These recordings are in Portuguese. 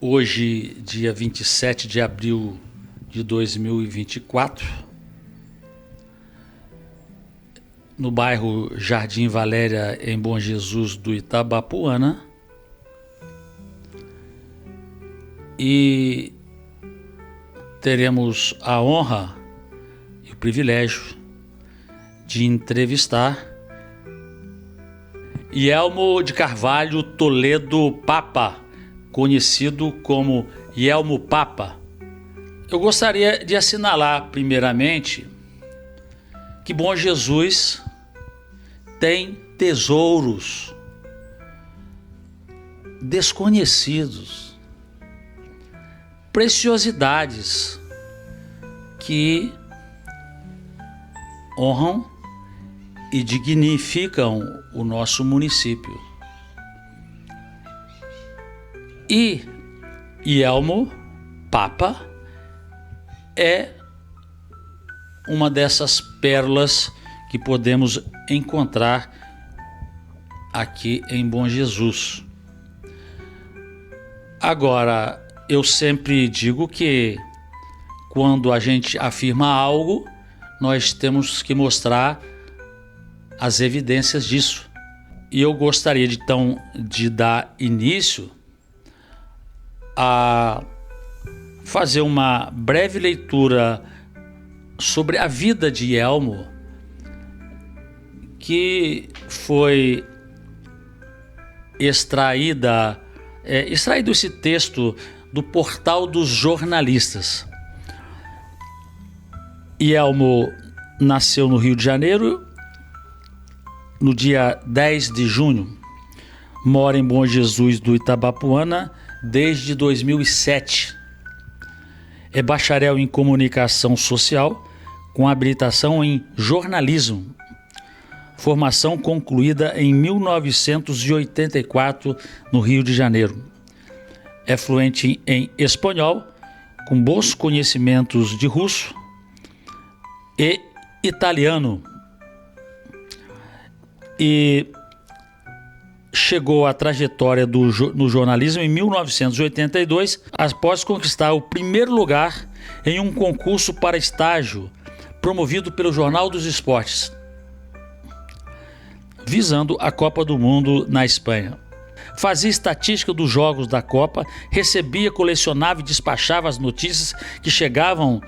Hoje, dia 27 de abril de 2024, no bairro Jardim Valéria, em Bom Jesus do Itabapuana, e teremos a honra e o privilégio de entrevistar Yelmo de Carvalho Toledo Papa, conhecido como Yelmo Papa. Eu gostaria de assinalar, primeiramente, que Bom Jesus tem tesouros desconhecidos, preciosidades que honram e dignificam o nosso município. E Yelmo Papa é uma dessas pérolas que podemos encontrar aqui em Bom Jesus. Agora, eu sempre digo que quando a gente afirma algo, nós temos que mostrar as evidências disso. E eu gostaria então de dar início a fazer uma breve leitura sobre a vida de Yelmo, que foi extraído esse texto do Portal dos Jornalistas. Yelmo nasceu no Rio de Janeiro no dia 10 de junho, mora em Bom Jesus do Itabapuana desde 2007. É bacharel em comunicação social com habilitação em jornalismo. Formação concluída em 1984 no Rio de Janeiro. É fluente em espanhol, com bons conhecimentos de russo e italiano. E chegou à trajetória no jornalismo em 1982, após conquistar o primeiro lugar em um concurso para estágio promovido pelo Jornal dos Esportes, visando a Copa do Mundo na Espanha. Fazia estatística dos jogos da Copa, recebia, colecionava e despachava as notícias que chegavam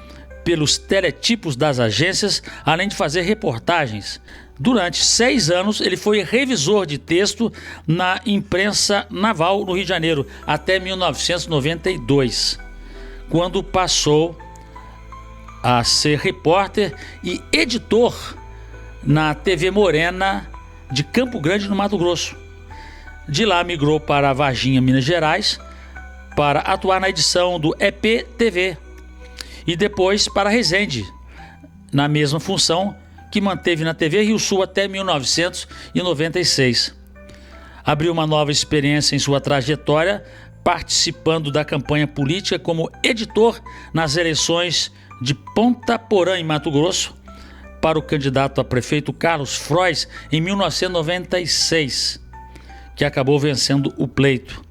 pelos teletipos das agências, além de fazer reportagens. Durante 6 anos, ele foi revisor de texto na imprensa naval no Rio de Janeiro, até 1992, quando passou a ser repórter e editor na TV Morena de Campo Grande, no Mato Grosso. De lá migrou para Varginha, Minas Gerais, para atuar na edição do EP-TV, e depois para Resende, na mesma função que manteve na TV Rio Sul até 1996. Abriu uma nova experiência em sua trajetória, participando da campanha política como editor nas eleições de Ponta Porã, em Mato Grosso, para o candidato a prefeito Carlos Frois em 1996, que acabou vencendo o pleito.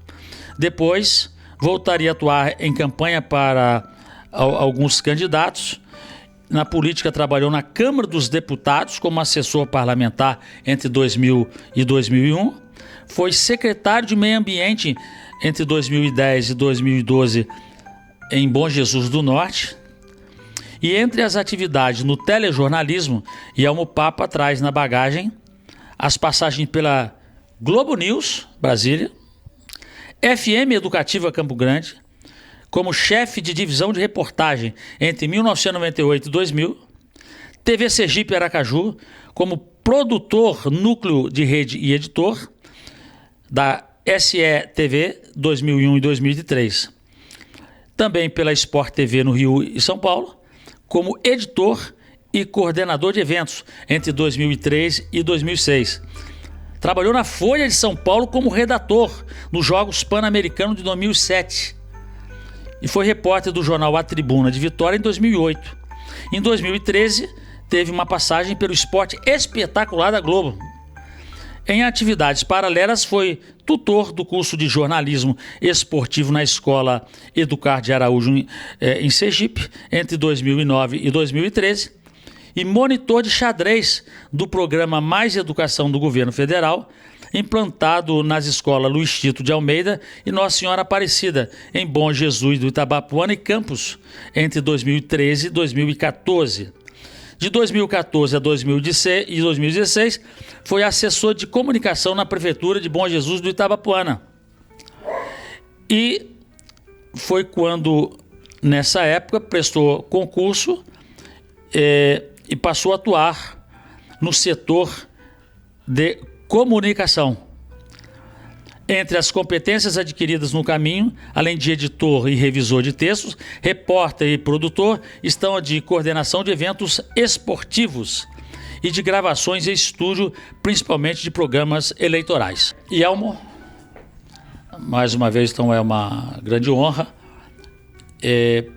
Depois, voltaria a atuar em campanha para alguns candidatos. Na política, trabalhou na Câmara dos Deputados como assessor parlamentar entre 2000 e 2001. Foi secretário de Meio Ambiente entre 2010 e 2012 em Bom Jesus do Norte. E entre as atividades no telejornalismo, Yelmo Papa traz na bagagem as passagens pela Globo News, Brasília, FM Educativa Campo Grande, como chefe de divisão de reportagem entre 1998 e 2000, TV Sergipe Aracaju, como produtor núcleo de rede e editor da SE-TV 2001 e 2003. Também pela Sport TV no Rio e São Paulo, como editor e coordenador de eventos entre 2003 e 2006. Trabalhou na Folha de São Paulo como redator nos Jogos Pan-Americanos de 2007. E foi repórter do jornal A Tribuna de Vitória em 2008. Em 2013, teve uma passagem pelo Esporte Espetacular da Globo. Em atividades paralelas, foi tutor do curso de jornalismo esportivo na Escola Educar de Araújo, em Sergipe, entre 2009 e 2013, e monitor de xadrez do programa Mais Educação do Governo Federal, implantado nas escolas Luiz Tito de Almeida e Nossa Senhora Aparecida, em Bom Jesus do Itabapuana e Campos, entre 2013 e 2014. De 2014 a 2016, foi assessor de comunicação na Prefeitura de Bom Jesus do Itabapuana. E foi quando, nessa época, prestou concurso e passou a atuar no setor de comunicação. Entre as competências adquiridas no caminho, além de editor e revisor de textos, repórter e produtor, estão a de coordenação de eventos esportivos e de gravações em estúdio, principalmente de programas eleitorais. E Elmo, mais uma vez, então é uma grande honra,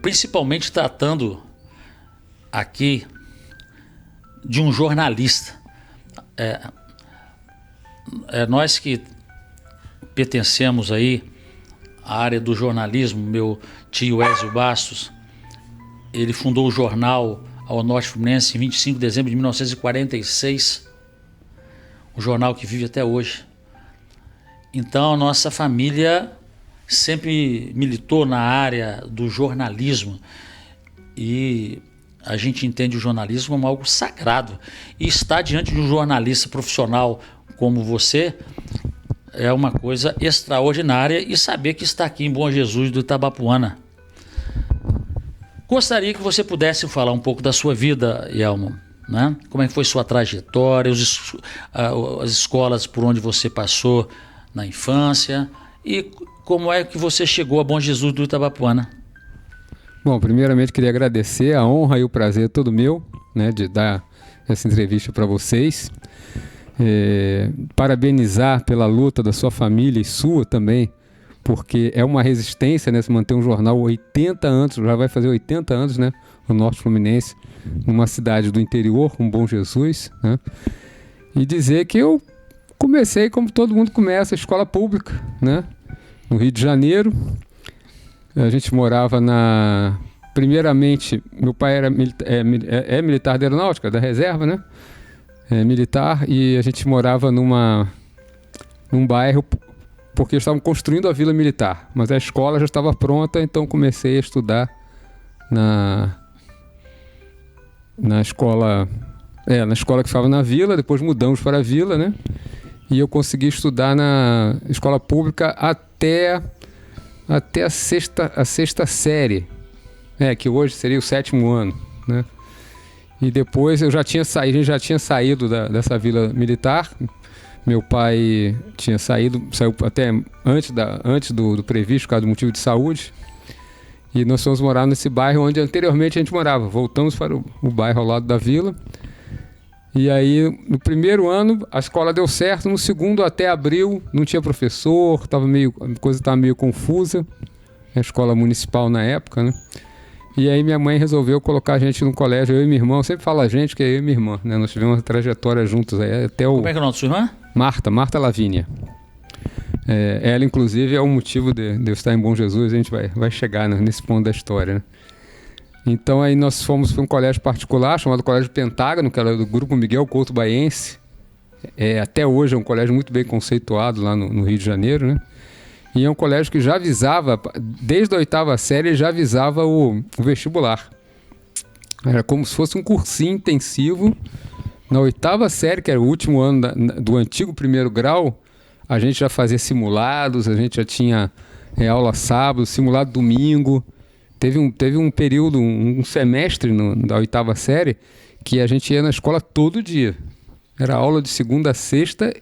principalmente tratando aqui de um jornalista. Nós que pertencemos aí à área do jornalismo, meu tio Ézio Bastos, ele fundou o jornal Ao Norte Fluminense em 25 de dezembro de 1946, um jornal que vive até hoje. Então a nossa família sempre militou na área do jornalismo e a gente entende o jornalismo como algo sagrado, e estar diante de um jornalista profissional como você é uma coisa extraordinária, e saber que está aqui em Bom Jesus do Itabapuana. Gostaria que você pudesse falar um pouco da sua vida, Elmo, né? Como é que foi sua trajetória, as escolas por onde você passou na infância e como é que você chegou a Bom Jesus do Itabapuana. Bom, primeiramente queria agradecer, a honra e o prazer é todo meu, né, de dar essa entrevista para vocês. Parabenizar pela luta da sua família e sua também, porque é uma resistência, né, se manter um jornal 80 anos, já vai fazer 80 anos, né, no Norte Fluminense, numa cidade do interior, com Bom Jesus, né, e dizer que eu comecei como todo mundo começa, escola pública, né, no Rio de Janeiro. A gente morava primeiramente, meu pai era militar da aeronáutica, da reserva, né, militar, e a gente morava num bairro porque estavam construindo a vila militar, mas a escola já estava pronta, então comecei a estudar na escola que ficava na vila. Depois mudamos para a vila, né? E eu consegui estudar na escola pública até a sexta série, que hoje seria o 7º ano, né? E depois a gente já tinha saído dessa vila militar. Meu pai saiu até antes do previsto, por causa do motivo de saúde. E nós fomos morar nesse bairro onde anteriormente a gente morava. Voltamos para o bairro ao lado da vila. E aí, no primeiro ano, a escola deu certo. No segundo, até abril, não tinha professor, a coisa estava meio confusa. A escola municipal na época, né? E aí minha mãe resolveu colocar a gente no colégio, eu e minha irmã. Eu sempre falo a gente, que é eu e minha irmã, né? Nós tivemos uma trajetória juntos aí até o... Como é que é o nome da sua irmã? Marta Lavínia. Ela, inclusive, é o motivo de eu estar em Bom Jesus. A gente vai chegar, né, nesse ponto da história, né? Então aí nós fomos para um colégio particular chamado Colégio Pentágono, que era do Grupo Miguel Couto Baiense. Até hoje é um colégio muito bem conceituado lá no Rio de Janeiro, né? E é um colégio que já avisava, desde a 8ª série, já avisava o vestibular. Era como se fosse um cursinho intensivo. Na 8ª série, que era o último ano do antigo 1º grau, a gente já fazia simulados, a gente já tinha aula sábado, simulado domingo. Teve um período, um semestre da 8ª série, que a gente ia na escola todo dia. Era aula de segunda a sexta,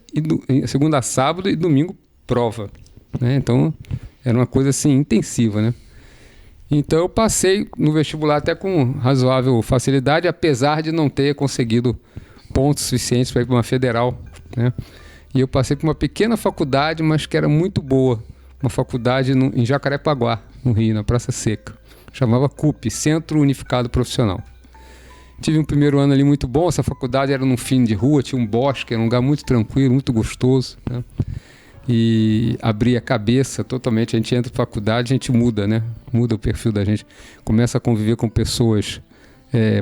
segunda a sábado e domingo prova, né? Então era uma coisa assim intensiva, né? Então eu passei no vestibular até com razoável facilidade, apesar de não ter conseguido pontos suficientes para ir para uma federal, né? E eu passei por uma pequena faculdade, mas que era muito boa, uma faculdade em Jacarepaguá, no Rio, na Praça Seca. Chamava CUP, Centro Unificado Profissional. Tive um primeiro ano ali muito bom. Essa faculdade era num fim de rua, tinha um bosque, era um lugar muito tranquilo, muito gostoso, né? E abria a cabeça totalmente. A gente entra na faculdade, a gente muda, né? Muda o perfil da gente. Começa a conviver com pessoas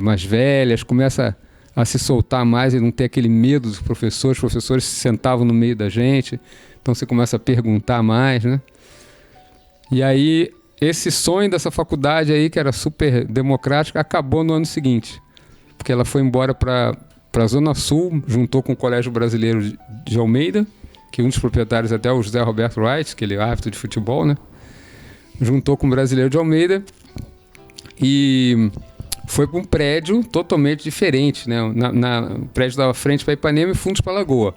mais velhas, começa a se soltar mais e não ter aquele medo dos professores. Os professores se sentavam no meio da gente, então você começa a perguntar mais, né? E aí, esse sonho dessa faculdade aí, que era super democrática, acabou no ano seguinte, porque ela foi embora para a Zona Sul, juntou com o Colégio Brasileiro de Almeida, que um dos proprietários até é o José Roberto Wright, que ele é árbitro de futebol, né? Juntou com o Brasileiro de Almeida e foi para um prédio totalmente diferente, né? O prédio dava frente para Ipanema e fundos para Lagoa.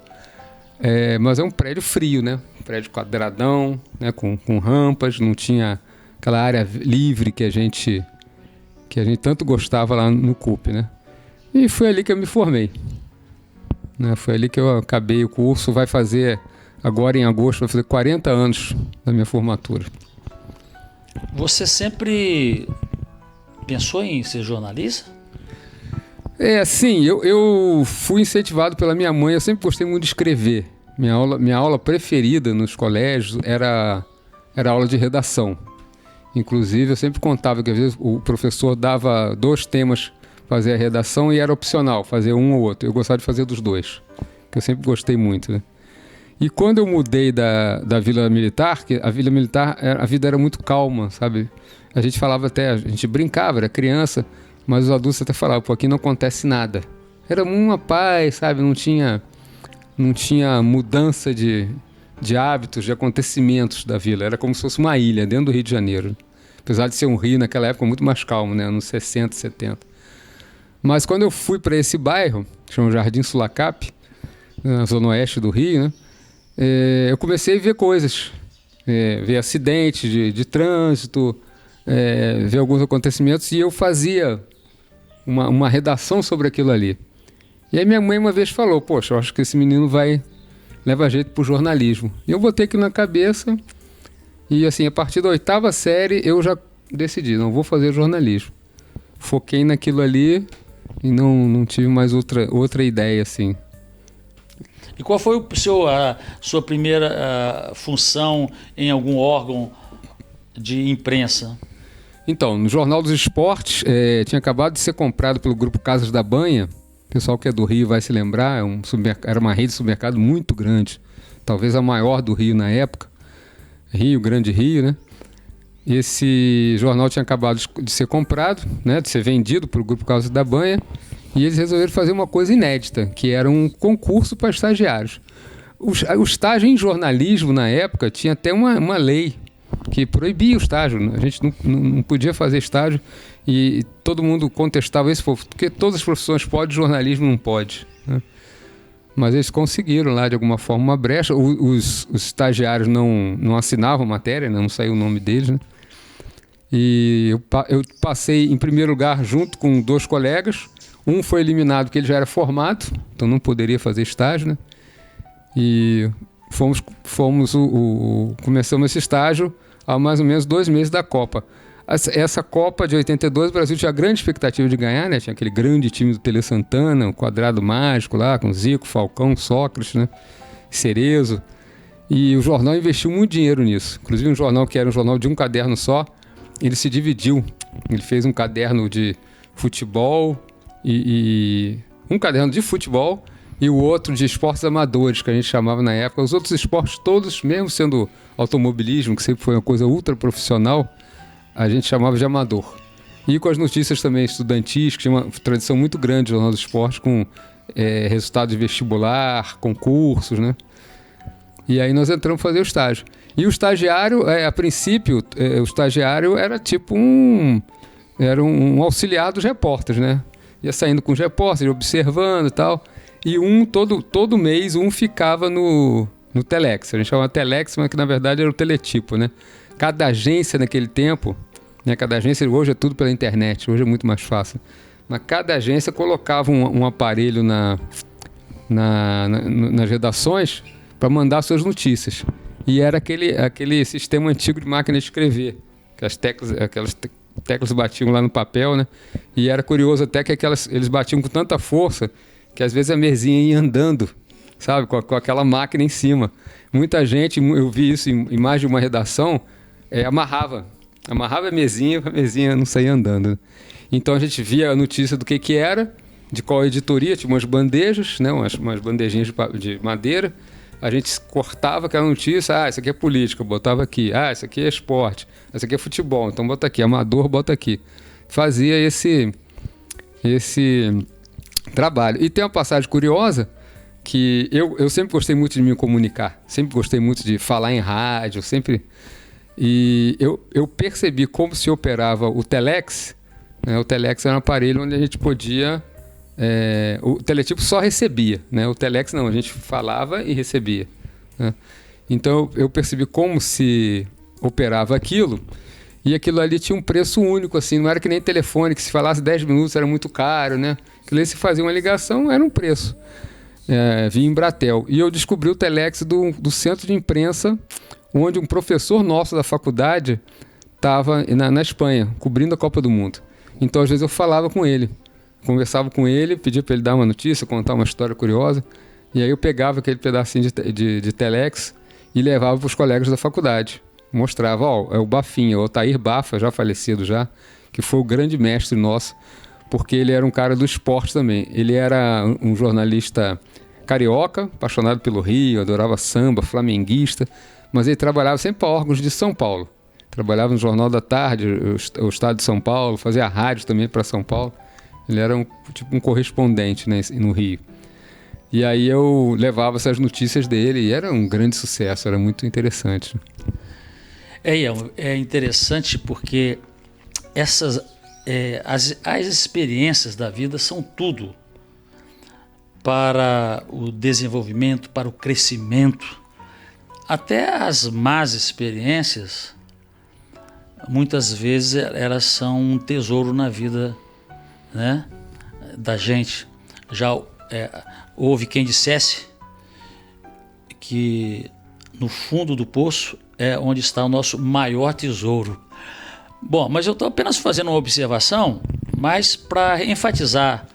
Mas é um prédio frio, né? Um prédio quadradão, né? Com rampas, não tinha aquela área livre que a gente tanto gostava lá no CUP, né? E foi ali que eu me formei, né? Foi ali que eu acabei o curso. Vai fazer, agora em agosto, vai fazer 40 anos da minha formatura. Você sempre pensou em ser jornalista? Sim, eu fui incentivado pela minha mãe. Eu sempre gostei muito de escrever. Minha aula preferida nos colégios era a aula de redação. Inclusive, eu sempre contava que às vezes o professor dava 2 temas para fazer a redação e era opcional fazer um ou outro. Eu gostava de fazer dos 2, que eu sempre gostei muito, né? E quando eu mudei da Vila Militar, que a Vila Militar, a vida era muito calma, sabe? A gente falava até, a gente brincava, era criança, mas os adultos até falavam, pô, aqui não acontece nada. Era uma paz, sabe? Não tinha mudança de hábitos, de acontecimentos da vila. Era como se fosse uma ilha dentro do Rio de Janeiro. Apesar de ser um rio naquela época muito mais calmo, né? Anos 60, 70. Mas quando eu fui para esse bairro, chama Jardim Sulacap, na zona oeste do Rio, né? Eu comecei a ver coisas, ver acidentes de trânsito, ver alguns acontecimentos, e eu fazia uma redação sobre aquilo ali. E aí minha mãe uma vez falou, poxa, eu acho que esse menino leva jeito pro jornalismo. E eu botei aquilo na cabeça, e assim, a partir da 8ª série eu já decidi, não vou fazer jornalismo. Foquei naquilo ali e não tive mais outra ideia, assim. E qual foi a sua primeira função em algum órgão de imprensa? Então, no Jornal dos Esportes, tinha acabado de ser comprado pelo Grupo Casas da Banha. O pessoal que é do Rio vai se lembrar, era uma rede de supermercado muito grande, talvez a maior do Rio na época. Grande Rio, né? Esse jornal tinha acabado de ser comprado, né? De ser vendido pelo Grupo Casas da Banha. E eles resolveram fazer uma coisa inédita, que era um concurso para estagiários. O estágio em jornalismo, na época, tinha até uma lei que proibia o estágio. A gente não podia fazer estágio e todo mundo contestava isso, porque todas as profissões podem, jornalismo não pode, né? Mas eles conseguiram lá, de alguma forma, uma brecha. Os estagiários não assinavam matéria, né? Não saiu o nome deles, né? E eu passei em primeiro lugar junto com 2 colegas. Um foi eliminado porque ele já era formado, então não poderia fazer estágio, né? E começamos esse estágio há mais ou menos 2 meses da Copa. Essa Copa de 82, o Brasil tinha grande expectativa de ganhar, né? Tinha aquele grande time do Tele Santana, o quadrado mágico lá, com Zico, Falcão, Sócrates, né? Cerezo. E o jornal investiu muito dinheiro nisso. Inclusive um jornal que era um jornal de um caderno só, ele se dividiu. Ele fez um caderno de futebol e um caderno de futebol e o outro de esportes amadores, que a gente chamava na época. Os outros esportes todos, mesmo sendo automobilismo, que sempre foi uma coisa ultra profissional, a gente chamava de amador. E com as notícias também estudantis, que tinha uma tradição muito grande no Jornal do Esporte, com resultado de vestibular, concursos, né? E aí nós entramos para fazer o estágio. E o estagiário, a princípio, o estagiário era tipo um auxiliar dos repórteres, né? Ia saindo com os repórteres, observando e tal. E todo mês ficava no Telex. A gente chamava Telex, mas que na verdade era o teletipo, né? Cada agência naquele tempo, né? Cada agência, hoje é tudo pela internet, hoje é muito mais fácil. Mas cada agência colocava um aparelho nas redações para mandar suas notícias. E era aquele sistema antigo de máquina de escrever, aquelas teclas batiam lá no papel, né? E era curioso até que eles batiam com tanta força que às vezes a mesinha ia andando, sabe? Com aquela máquina em cima. Muita gente, eu vi isso em mais de uma redação, amarrava a mesinha para a mesinha não sair andando, né? Então a gente via a notícia do que era, de qual editoria, tinha umas bandejas, né? umas bandejinhas de madeira. A gente cortava aquela notícia, isso aqui é política, botava aqui. Isso aqui é esporte, isso aqui é futebol, então bota aqui. Amador, bota aqui. Fazia esse trabalho. E tem uma passagem curiosa que eu sempre gostei muito de me comunicar, sempre gostei muito de falar em rádio, E eu percebi como se operava o telex, né? O telex era um aparelho onde a gente podia... o teletipo só recebia, né? O telex não, a gente falava e recebia, né? Então eu percebi como se operava aquilo, e aquilo ali tinha um preço único, assim, não era que nem telefone, que se falasse 10 minutos era muito caro, né? Aquilo ali, se fazia uma ligação, era um preço. Via Embratel. E eu descobri o telex do centro de imprensa, onde um professor nosso da faculdade estava na Espanha, cobrindo a Copa do Mundo. Então, às vezes, eu falava com ele. Conversava com ele, pedia para ele dar uma notícia, contar uma história curiosa. E aí eu pegava aquele pedacinho de telex e levava para os colegas da faculdade. Mostrava, é o Bafinha, o Otair Bafa, já falecido já, que foi o grande mestre nosso, porque ele era um cara do esporte também. Ele era um jornalista carioca, apaixonado pelo Rio, adorava samba, flamenguista, mas ele trabalhava sempre para órgãos de São Paulo. Trabalhava no Jornal da Tarde, o Estado de São Paulo, fazia rádio também para São Paulo. Ele era um correspondente, né, no Rio. E aí eu levava essas notícias dele e era um grande sucesso, era muito interessante. É interessante porque as experiências da vida são tudo para o desenvolvimento, para o crescimento. Até as más experiências, muitas vezes elas são um tesouro na vida, né, da gente. Já houve quem dissesse que no fundo do poço é onde está o nosso maior tesouro. Bom, mas eu estou apenas fazendo uma observação, mas para enfatizar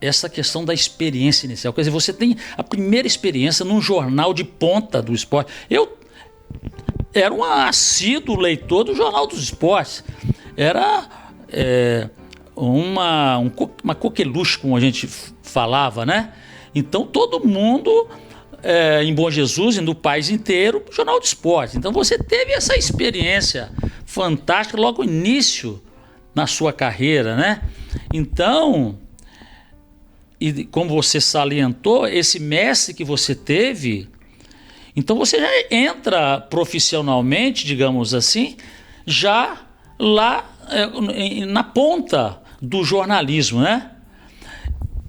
essa questão da experiência inicial. Quer dizer, você tem a primeira experiência num jornal de ponta do esporte. Eu era um assíduo leitor do Jornal dos Esportes. Era uma coqueluche, como a gente falava, né? Então todo mundo em Bom Jesus e no país inteiro, Jornal de Esportes. Então você teve essa experiência fantástica logo no início na sua carreira, né? Então, e como você salientou, esse mestre que você teve, então você já entra profissionalmente, digamos assim, já lá na ponta do jornalismo, né?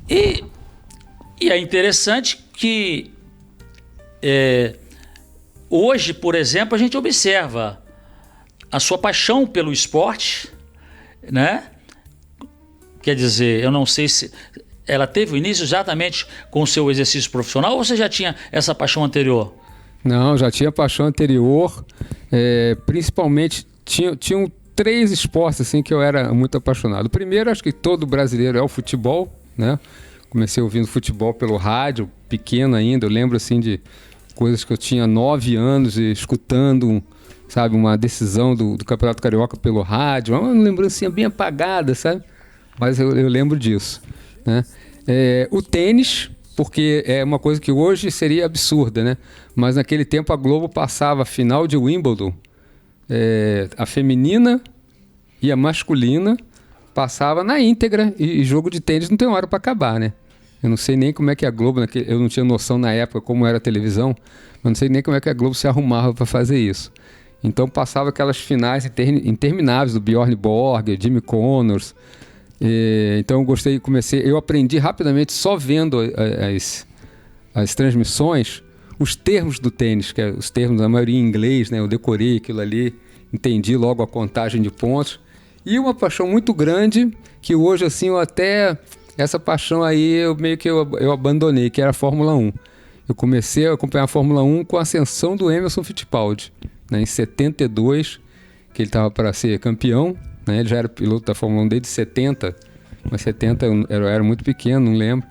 E é interessante que hoje, por exemplo, a gente observa a sua paixão pelo esporte, né? Quer dizer, eu não sei se ela teve o início exatamente com o seu exercício profissional ou você já tinha essa paixão anterior? Não, já tinha paixão anterior. Principalmente, tinham 3 esportes assim, que eu era muito apaixonado. O primeiro, acho que todo brasileiro, é o futebol, né? Comecei ouvindo futebol pelo rádio, pequeno ainda. Eu lembro assim de coisas que eu tinha 9 anos e escutando, sabe, uma decisão do Campeonato Carioca pelo rádio. Uma lembrancinha bem apagada, sabe? Mas eu lembro disso, né? O tênis, porque é uma coisa que hoje seria absurda, né? Mas naquele tempo a Globo passava a final de Wimbledon, a feminina e a masculina, passava na íntegra, e jogo de tênis não tem hora para acabar, né? Eu não sei nem como é que a Globo, eu não tinha noção na época como era a televisão, mas não sei nem como é que a Globo se arrumava para fazer isso. Então passava aquelas finais intermináveis do Bjorn Borg, Jimmy Connors. Então eu aprendi rapidamente só vendo as transmissões, os termos do tênis, que é os termos, a maioria em inglês, né? Eu decorei aquilo ali, entendi logo a contagem de pontos. E uma paixão muito grande, que hoje assim essa paixão aí eu abandonei, que era a Fórmula 1. Eu comecei a acompanhar a Fórmula 1 com a ascensão do Emerson Fittipaldi, né, em 72, que ele estava para ser campeão, né? Ele já era piloto da Fórmula 1 desde 70, mas 70 eu era muito pequeno, não lembro.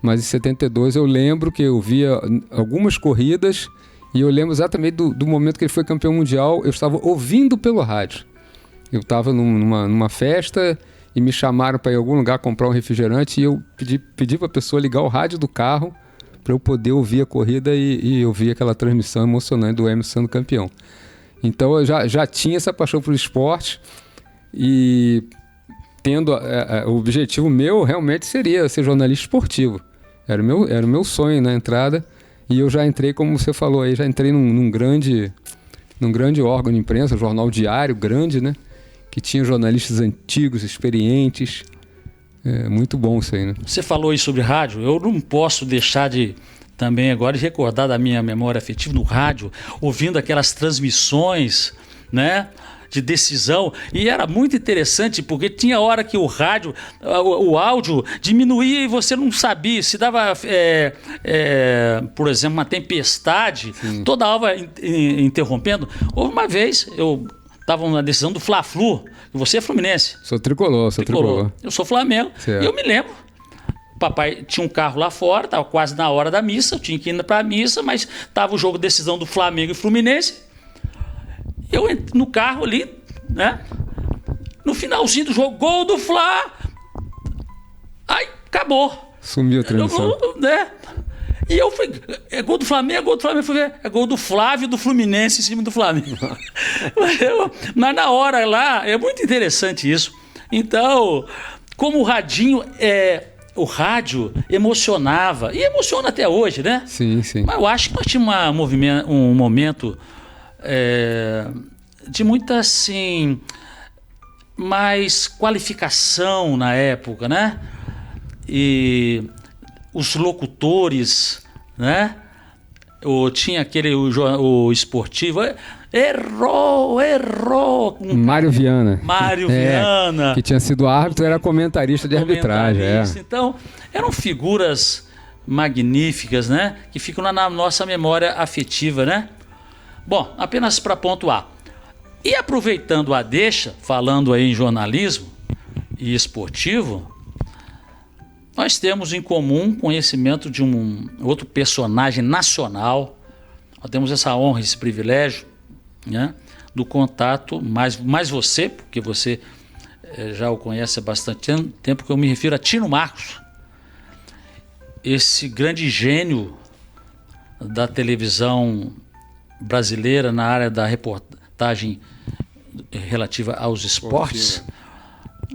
Mas em 72 eu lembro que eu via algumas corridas e eu lembro exatamente do momento que ele foi campeão mundial, eu estava ouvindo pelo rádio. Eu estava numa festa e me chamaram para ir em algum lugar comprar um refrigerante e eu pedi para a pessoa ligar o rádio do carro para eu poder ouvir a corrida e ouvir aquela transmissão emocionante do Emerson sendo campeão. Então eu já tinha essa paixão pelo esporte e tendo o objetivo meu realmente seria ser jornalista esportivo. Era o meu sonho na entrada e eu já entrei, como você falou aí, já entrei num grande órgão de imprensa, um jornal diário grande, né? Que tinha jornalistas antigos, experientes. É muito bom isso aí, né? Você falou aí sobre rádio, eu não posso deixar de também agora de recordar da minha memória afetiva no rádio, ouvindo aquelas transmissões, né, de decisão, e era muito interessante porque tinha hora que o rádio, o áudio diminuía e você não sabia, se dava, por exemplo, uma tempestade, sim, toda hora interrompendo. Houve uma vez, eu estava na decisão do Fla-Flu, e você é fluminense. Sou tricolor. Eu sou Flamengo, certo. E eu me lembro, papai tinha um carro lá fora, estava quase na hora da missa, eu tinha que ir para a missa, mas estava o jogo de decisão do Flamengo e Fluminense. Eu entrei no carro ali, né? No finalzinho do jogo, gol do Fla. Aí, acabou. Sumiu a transmissão. Né? E eu fui, é gol do Flamengo, gol do Flamengo. Fui ver, é gol do Flávio do Fluminense em cima do Flamengo. Mas na hora lá, é muito interessante isso. Então, como o radinho o rádio emocionava, e emociona até hoje, né? Sim, sim. Mas eu acho que nós tínhamos um momento de muita, assim, mais qualificação na época, né? E os locutores, né? Tinha o esportivo, errou. Mário Viana. Viana. Que tinha sido árbitro, era comentarista de arbitragem. Então, eram figuras magníficas, né? Que ficam na nossa memória afetiva, né? Bom, apenas para pontuar. E aproveitando a deixa, falando aí em jornalismo e esportivo, nós temos em comum conhecimento de um outro personagem nacional. Nós temos essa honra, esse privilégio, né, do contato, mais você, porque você já o conhece há bastante tempo, que eu me refiro a Tino Marcos, esse grande gênio da televisão brasileira na área da reportagem relativa aos esportes,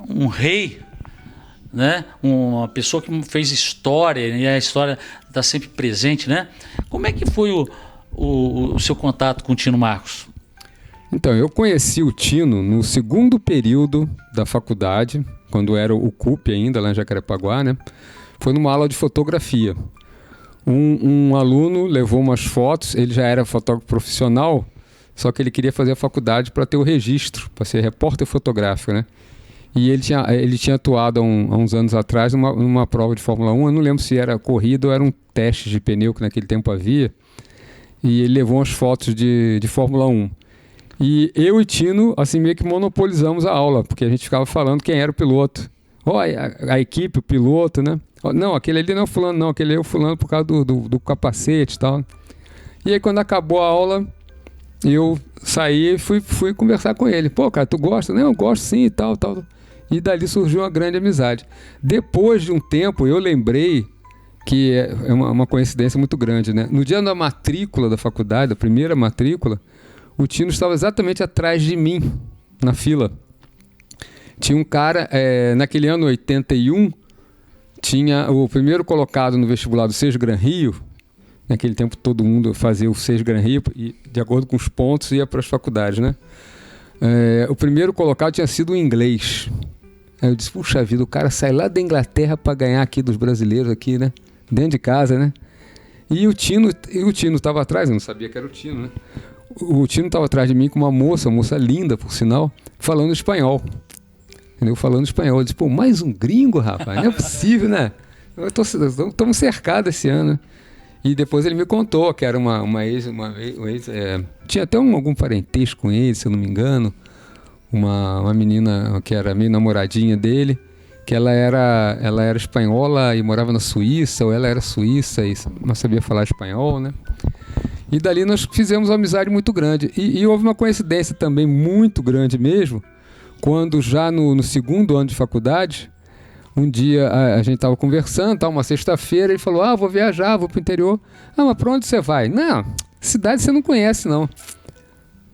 um rei, né? Uma pessoa que fez história, e a história está sempre presente, né? Como é que foi o seu contato com o Tino Marcos? Então, eu conheci o Tino no segundo período da faculdade, quando era o CUP ainda, lá em Jacarepaguá, né? Foi numa aula de fotografia. Um aluno levou umas fotos, ele já era fotógrafo profissional, só que ele queria fazer a faculdade para ter o registro, para ser repórter fotográfico, né? E ele tinha atuado há uns anos atrás numa prova de Fórmula 1, eu não lembro se era corrida ou era um teste de pneu que naquele tempo havia, e ele levou umas fotos de Fórmula 1. E eu e Tino, assim, meio que monopolizamos a aula, porque a gente ficava falando quem era o piloto. A equipe, o piloto, né? Não, aquele ali não é o fulano, não, aquele é o fulano por causa do capacete e tal. E aí, quando acabou a aula, eu saí e fui conversar com ele. Pô, cara, tu gosta? Não, eu gosto sim e tal. E dali surgiu uma grande amizade. Depois de um tempo, eu lembrei que é uma coincidência muito grande, né? No dia da matrícula da faculdade, da primeira matrícula, o Tino estava exatamente atrás de mim, na fila. Tinha um cara, naquele ano 81, tinha o primeiro colocado no vestibular do SES Gran Rio. Naquele tempo todo mundo fazia o SES Gran Rio e, de acordo com os pontos, ia para as faculdades, né? O primeiro colocado tinha sido o inglês. Aí eu disse, puxa vida, o cara sai lá da Inglaterra para ganhar aqui dos brasileiros aqui, né? Dentro de casa, né? E o Tino estava atrás, eu não sabia que era o Tino, né? O Tino estava atrás de mim com uma moça linda, por sinal, falando espanhol. Entendeu? Falando espanhol. Eu disse, pô, mais um gringo, rapaz? Não é possível, né? Estamos cercados esse ano. E depois ele me contou que era uma ex, tinha até algum parentesco com ele, se eu não me engano, uma menina que era meio namoradinha dele, que ela era espanhola e morava na Suíça, ou ela era suíça e não sabia falar espanhol, né? E dali nós fizemos uma amizade muito grande. E houve uma coincidência também muito grande mesmo, quando já no segundo ano de faculdade, um dia a gente estava conversando, uma sexta-feira, ele falou, vou viajar, vou para o interior. Mas para onde você vai? Não, cidade você não conhece, não.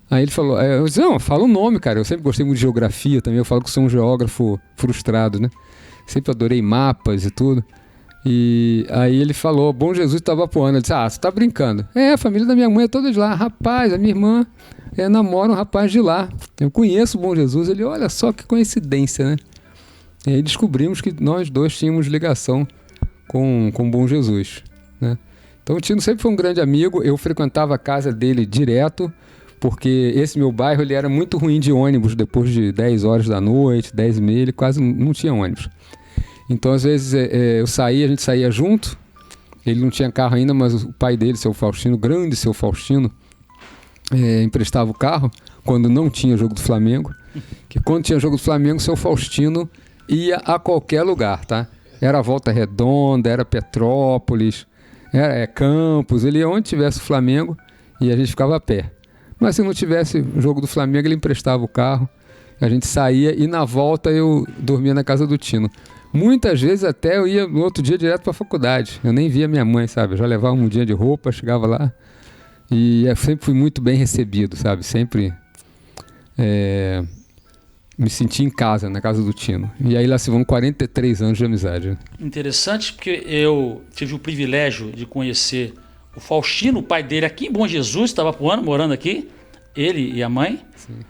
Aí ele falou, eu disse, não, fala o nome, cara. Eu sempre gostei muito de geografia também, eu falo que sou um geógrafo frustrado, né? Sempre adorei mapas e tudo. E aí ele falou, Bom Jesus Itabapoana. Eu disse, você tá brincando. A família da minha mãe é toda de lá. Rapaz, a minha irmã namora um rapaz de lá. Eu conheço o Bom Jesus. Ele, olha só que coincidência, né? E aí descobrimos que nós dois tínhamos ligação com o Bom Jesus, né? Então o Tino sempre foi um grande amigo. Eu frequentava a casa dele direto, porque esse meu bairro ele era muito ruim de ônibus. Depois de 10 horas da noite, 10 e meia, ele quase não tinha ônibus. Então, às vezes, a gente saía junto. Ele não tinha carro ainda, mas o pai dele, seu Faustino, grande seu Faustino, emprestava o carro quando não tinha jogo do Flamengo. Que quando tinha jogo do Flamengo, seu Faustino ia a qualquer lugar, tá? Era Volta Redonda, era Petrópolis, era Campos. Ele ia onde tivesse o Flamengo e a gente ficava a pé. Mas se não tivesse jogo do Flamengo, ele emprestava o carro. A gente saía e na volta eu dormia na casa do Tino. Muitas vezes até eu ia no outro dia direto para a faculdade. Eu nem via minha mãe, sabe? Eu já levava um dia de roupa, chegava lá. E eu sempre fui muito bem recebido, sabe? Sempre me senti em casa, na casa do Tino. E aí lá se vão 43 anos de amizade. Interessante, porque eu tive o privilégio de conhecer o Faustino, o pai dele, aqui em Bom Jesus, estava morando aqui, ele e a mãe. Sim.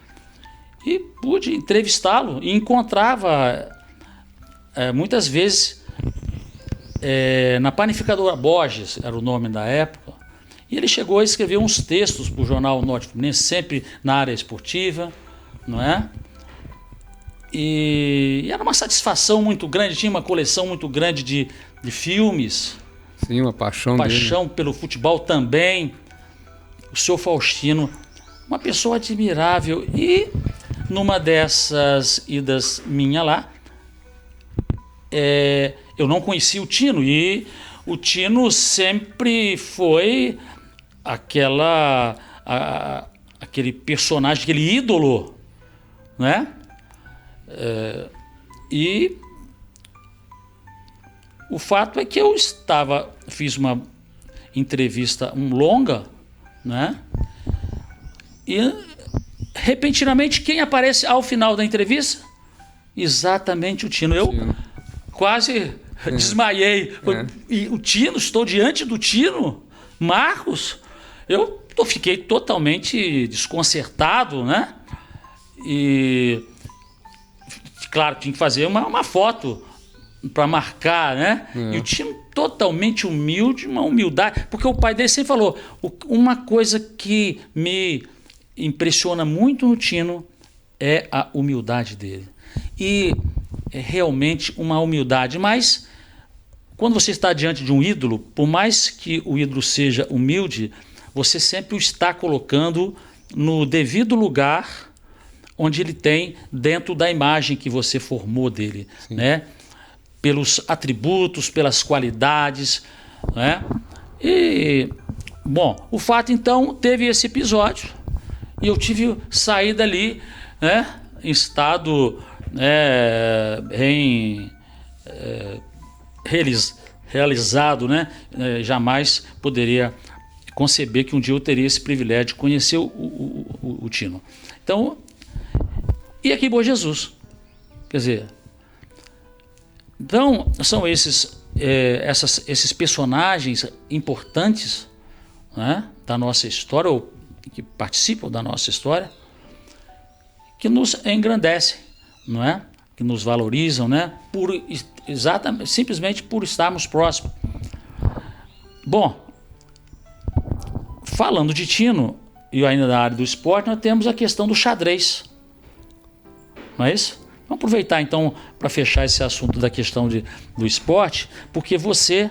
E pude entrevistá-lo e encontrava muitas vezes na Panificadora Borges, era o nome da época, e ele chegou a escrever uns textos para o jornal Norte Fluminense, sempre na área esportiva, não é? E era uma satisfação muito grande, tinha uma coleção muito grande de filmes. Sim, uma paixão dele. Pelo futebol também. O seu Faustino, uma pessoa admirável. E numa dessas idas minha lá, eu não conhecia o Tino, e o Tino sempre foi aquele personagem, aquele ídolo, né? E o fato é que eu fiz uma entrevista longa, né? E repentinamente quem aparece ao final da entrevista? Exatamente o Tino. Eu quase desmaiei. E o Tino, estou diante do Tino, Marcos. Eu fiquei totalmente desconcertado, né? E claro, tinha que fazer uma foto para marcar, né? E o Tino totalmente humilde, uma humildade, porque o pai dele sempre falou, uma coisa que me impressiona muito no Tino é a humildade dele. E é realmente uma humildade, mas quando você está diante de um ídolo, por mais que o ídolo seja humilde, você sempre o está colocando no devido lugar onde ele tem dentro da imagem que você formou dele, né? Pelos atributos, pelas qualidades, né? E, bom, o fato então teve esse episódio e eu tive sair dali, né, em estado realizado, né? Jamais poderia conceber que um dia eu teria esse privilégio de conhecer o Tino. Então, e aqui Bom Jesus, quer dizer, então são esses personagens importantes, né, da nossa história, ou que participam da nossa história, que nos engrandecem, não é? Que nos valorizam, né? Simplesmente por estarmos próximos. Bom, falando de Tino, e ainda na área do esporte, nós temos a questão do xadrez. Não é isso? Vamos aproveitar então para fechar esse assunto da questão do esporte, porque você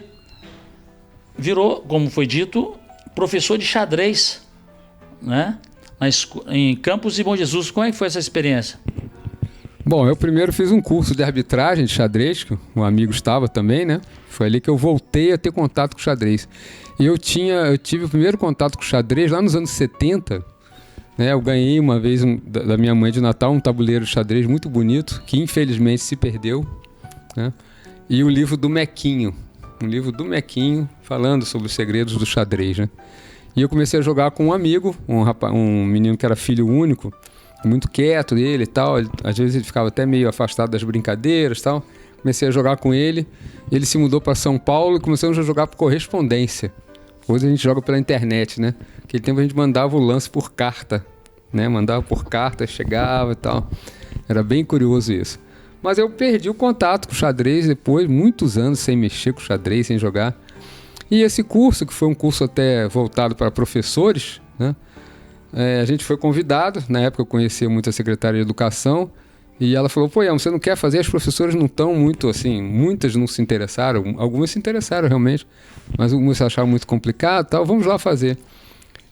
virou, como foi dito, professor de xadrez, né? em Campos e Bom Jesus. Como é que foi essa experiência? Bom, eu primeiro fiz um curso de arbitragem de xadrez, que um amigo estava também, né? Foi ali que eu voltei a ter contato com o xadrez. E eu tive o primeiro contato com o xadrez lá nos anos 70, né? Eu ganhei uma vez da minha mãe de Natal um tabuleiro de xadrez muito bonito, que infelizmente se perdeu, né? E o livro do Mequinho, falando sobre os segredos do xadrez, né? E eu comecei a jogar com um amigo, um menino que era filho único, muito quieto dele e tal. Às vezes ele ficava até meio afastado das brincadeiras e tal. Comecei a jogar com ele. Ele se mudou para São Paulo e começamos a jogar por correspondência. Hoje a gente joga pela internet, né? Naquele tempo a gente mandava o lance por carta, né? Mandava por carta, chegava e tal. Era bem curioso isso. Mas eu perdi o contato com o xadrez depois, muitos anos sem mexer com o xadrez, sem jogar. E esse curso, que foi um curso até voltado para professores, né? A gente foi convidado, na época eu conhecia muito a secretária de Educação, e ela falou, pô, Ian, você não quer fazer? As professoras não estão muito assim, muitas não se interessaram, algumas se interessaram realmente, mas algumas acharam muito complicado e tal, vamos lá fazer.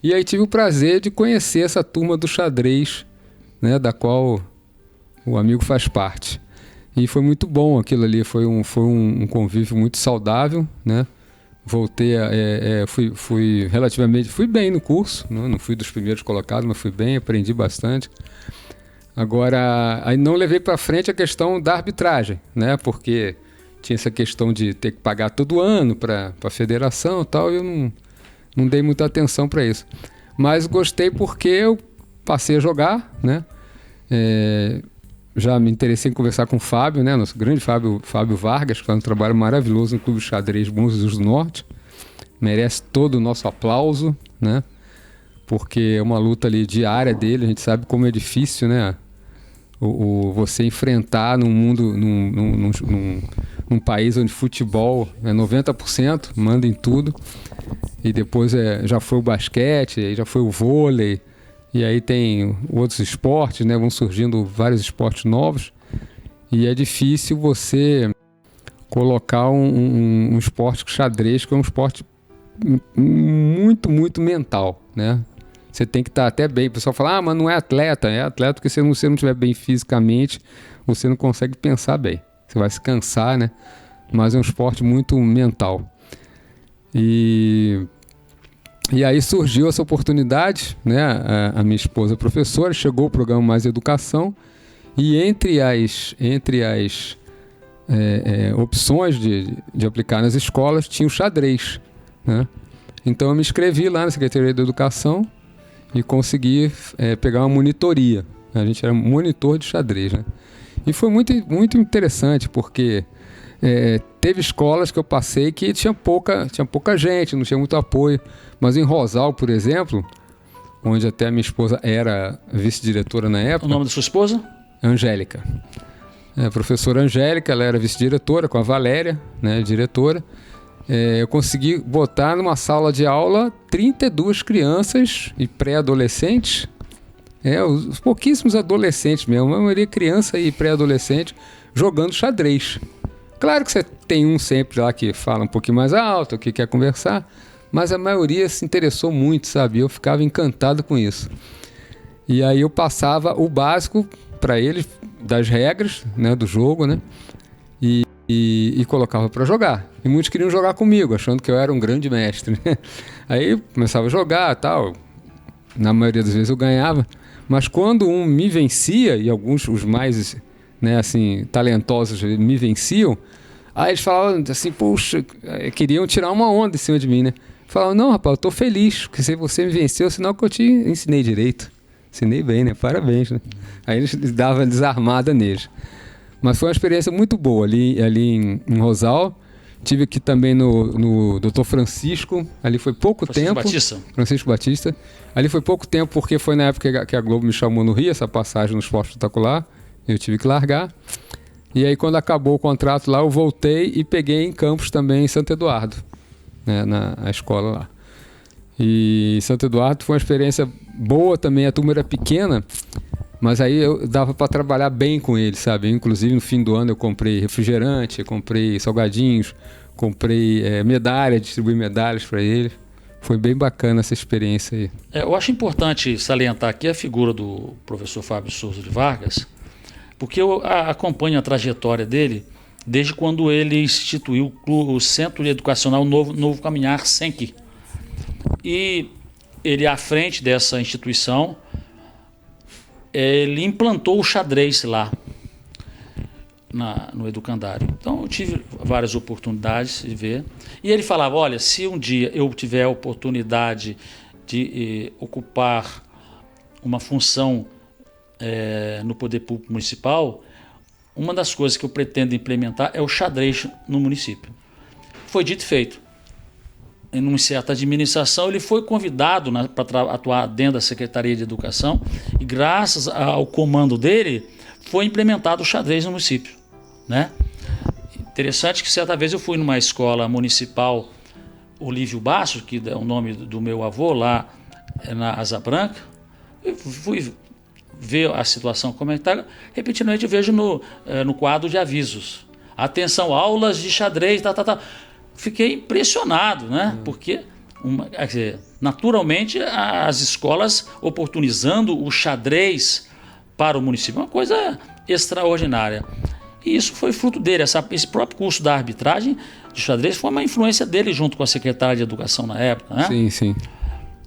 E aí tive o prazer de conhecer essa turma do xadrez, né, da qual o amigo faz parte. E foi muito bom aquilo ali, foi um convívio muito saudável, né? Voltei, fui bem no curso, né? Não fui dos primeiros colocados, mas fui bem, aprendi bastante. Agora, aí não levei para frente a questão da arbitragem, né? Porque tinha essa questão de ter que pagar todo ano para a federação e tal, e eu não dei muita atenção para isso. Mas gostei porque eu passei a jogar, né? Já me interessei em conversar com o Fábio, né? Nosso grande Fábio Vargas, que faz um trabalho maravilhoso no Clube de Xadrez Bom Jesus do Norte. Merece todo o nosso aplauso, né? Porque é uma luta ali diária dele, a gente sabe como é difícil, né? Você enfrentar num mundo, num país onde futebol é 90%, manda em tudo. E depois já foi o basquete, aí já foi o vôlei. E aí tem outros esportes, né? Vão surgindo vários esportes novos. E é difícil você colocar um esporte xadrez, que é um esporte muito, muito mental, né? Você tem que estar até bem. O pessoal fala, mas não é atleta. É atleta porque se você não estiver bem fisicamente, você não consegue pensar bem. Você vai se cansar, né? Mas é um esporte muito mental. E aí surgiu essa oportunidade, né? A minha esposa é professora, chegou o programa Mais Educação, e entre as opções de aplicar nas escolas tinha o xadrez, né? Então eu me inscrevi lá na Secretaria de Educação e consegui pegar uma monitoria. A gente era monitor de xadrez, né? E foi muito, muito interessante, porque teve escolas que eu passei que tinha pouca gente, não tinha muito apoio. Mas em Rosal, por exemplo, onde até a minha esposa era vice-diretora na época... O nome da sua esposa? Angélica. A professora Angélica, ela era vice-diretora, com a Valéria, né, diretora. Eu consegui botar numa sala de aula 32 crianças e pré-adolescentes, os pouquíssimos adolescentes mesmo, a maioria criança e pré-adolescente, jogando xadrez. Claro que você tem um sempre lá que fala um pouquinho mais alto, que quer conversar, mas a maioria se interessou muito, sabe? Eu ficava encantado com isso. E aí eu passava o básico para eles, das regras, né, do jogo, né? E colocava para jogar. E muitos queriam jogar comigo, achando que eu era um grande mestre, né? Aí eu começava a jogar e tal. Na maioria das vezes eu ganhava. Mas quando um me vencia, e alguns, os mais, né, assim, talentosos, me venciam, aí eles falavam assim, poxa, queriam tirar uma onda em cima de mim, né? Falavam, não, rapaz, eu tô feliz, porque se você me venceu, sinal que eu te ensinei direito. Ensinei bem, né? Parabéns, né? Aí eles davam desarmada neles. Mas foi uma experiência muito boa ali em Rosal. Tive aqui também no Dr. Francisco, ali foi pouco tempo. Francisco Batista. Ali foi pouco tempo, porque foi na época que a Globo me chamou no Rio, essa passagem no Esporte Espetacular. Eu tive que largar. E aí, quando acabou o contrato lá, eu voltei e peguei em Campos também, em Santo Eduardo, né, na escola lá. E Santo Eduardo foi uma experiência boa também, a turma era pequena, mas aí eu dava para trabalhar bem com eles, sabe? Inclusive, no fim do ano eu comprei refrigerante, comprei salgadinhos, comprei medalha, distribuí medalhas para eles, Foi bem bacana essa experiência aí. Eu acho importante salientar aqui a figura do professor Fábio Souza de Vargas, porque eu acompanho a trajetória dele desde quando ele instituiu o Centro Educacional Novo Caminhar Senki. E ele, à frente dessa instituição, ele implantou o xadrez lá no educandário. Então eu tive várias oportunidades de ver. E ele falava, olha, se um dia eu tiver a oportunidade de ocupar uma função no poder público municipal, uma das coisas que eu pretendo implementar é o xadrez no município. Foi dito e feito. Em uma certa administração, ele foi convidado para atuar dentro da Secretaria de Educação e, graças ao comando dele, foi implementado o xadrez no município, né? Interessante que certa vez eu fui numa escola municipal, Olívio Bastos, que é o nome do meu avô, lá na Asa Branca. Eu fui ver a situação como é que está. Repetidamente eu vejo no quadro de avisos: atenção, aulas de xadrez, tá. Fiquei impressionado, né? Porque, quer dizer, naturalmente, as escolas oportunizando o xadrez para o município, uma coisa extraordinária. E isso foi fruto dele. Esse próprio curso da arbitragem de xadrez foi uma influência dele junto com a secretária de Educação na época, né? Sim, sim.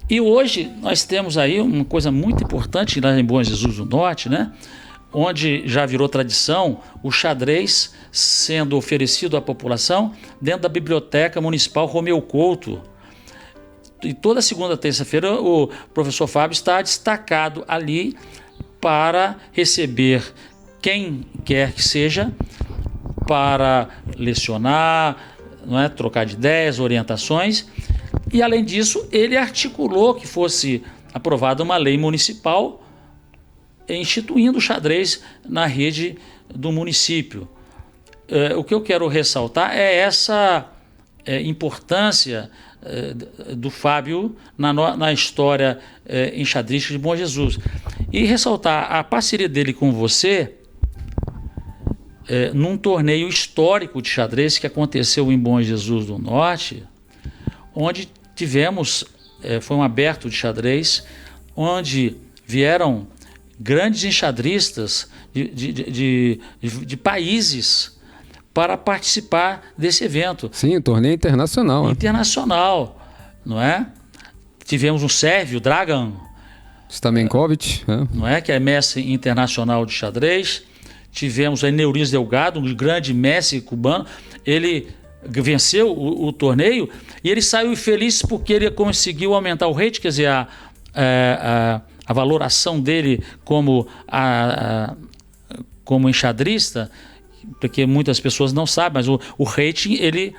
E hoje nós temos aí uma coisa muito importante lá em Bom Jesus do Norte, né? Onde já virou tradição o xadrez sendo oferecido à população dentro da Biblioteca Municipal Romeu Couto. E toda segunda e terça-feira o professor Fábio está destacado ali para receber quem quer que seja, para lecionar, não é? Trocar de ideias, orientações. E, além disso, ele articulou que fosse aprovada uma lei municipal instituindo o xadrez na rede do município. O que eu quero ressaltar é essa importância do Fábio na história enxadrística de Bom Jesus. E ressaltar a parceria dele com você num torneio histórico de xadrez que aconteceu em Bom Jesus do Norte, onde tivemos, foi um aberto de xadrez, onde vieram grandes enxadristas de países para participar desse evento. Sim, um torneio internacional. Internacional, não é? Tivemos um sérvio, Dragan Stamenkovic, não é? Que é mestre internacional de xadrez. Tivemos aí Neuriz Delgado, um grande mestre cubano. Ele venceu o torneio e ele saiu feliz porque ele conseguiu aumentar o rate, quer dizer, a valoração dele como enxadrista, porque muitas pessoas não sabem, mas o rating ele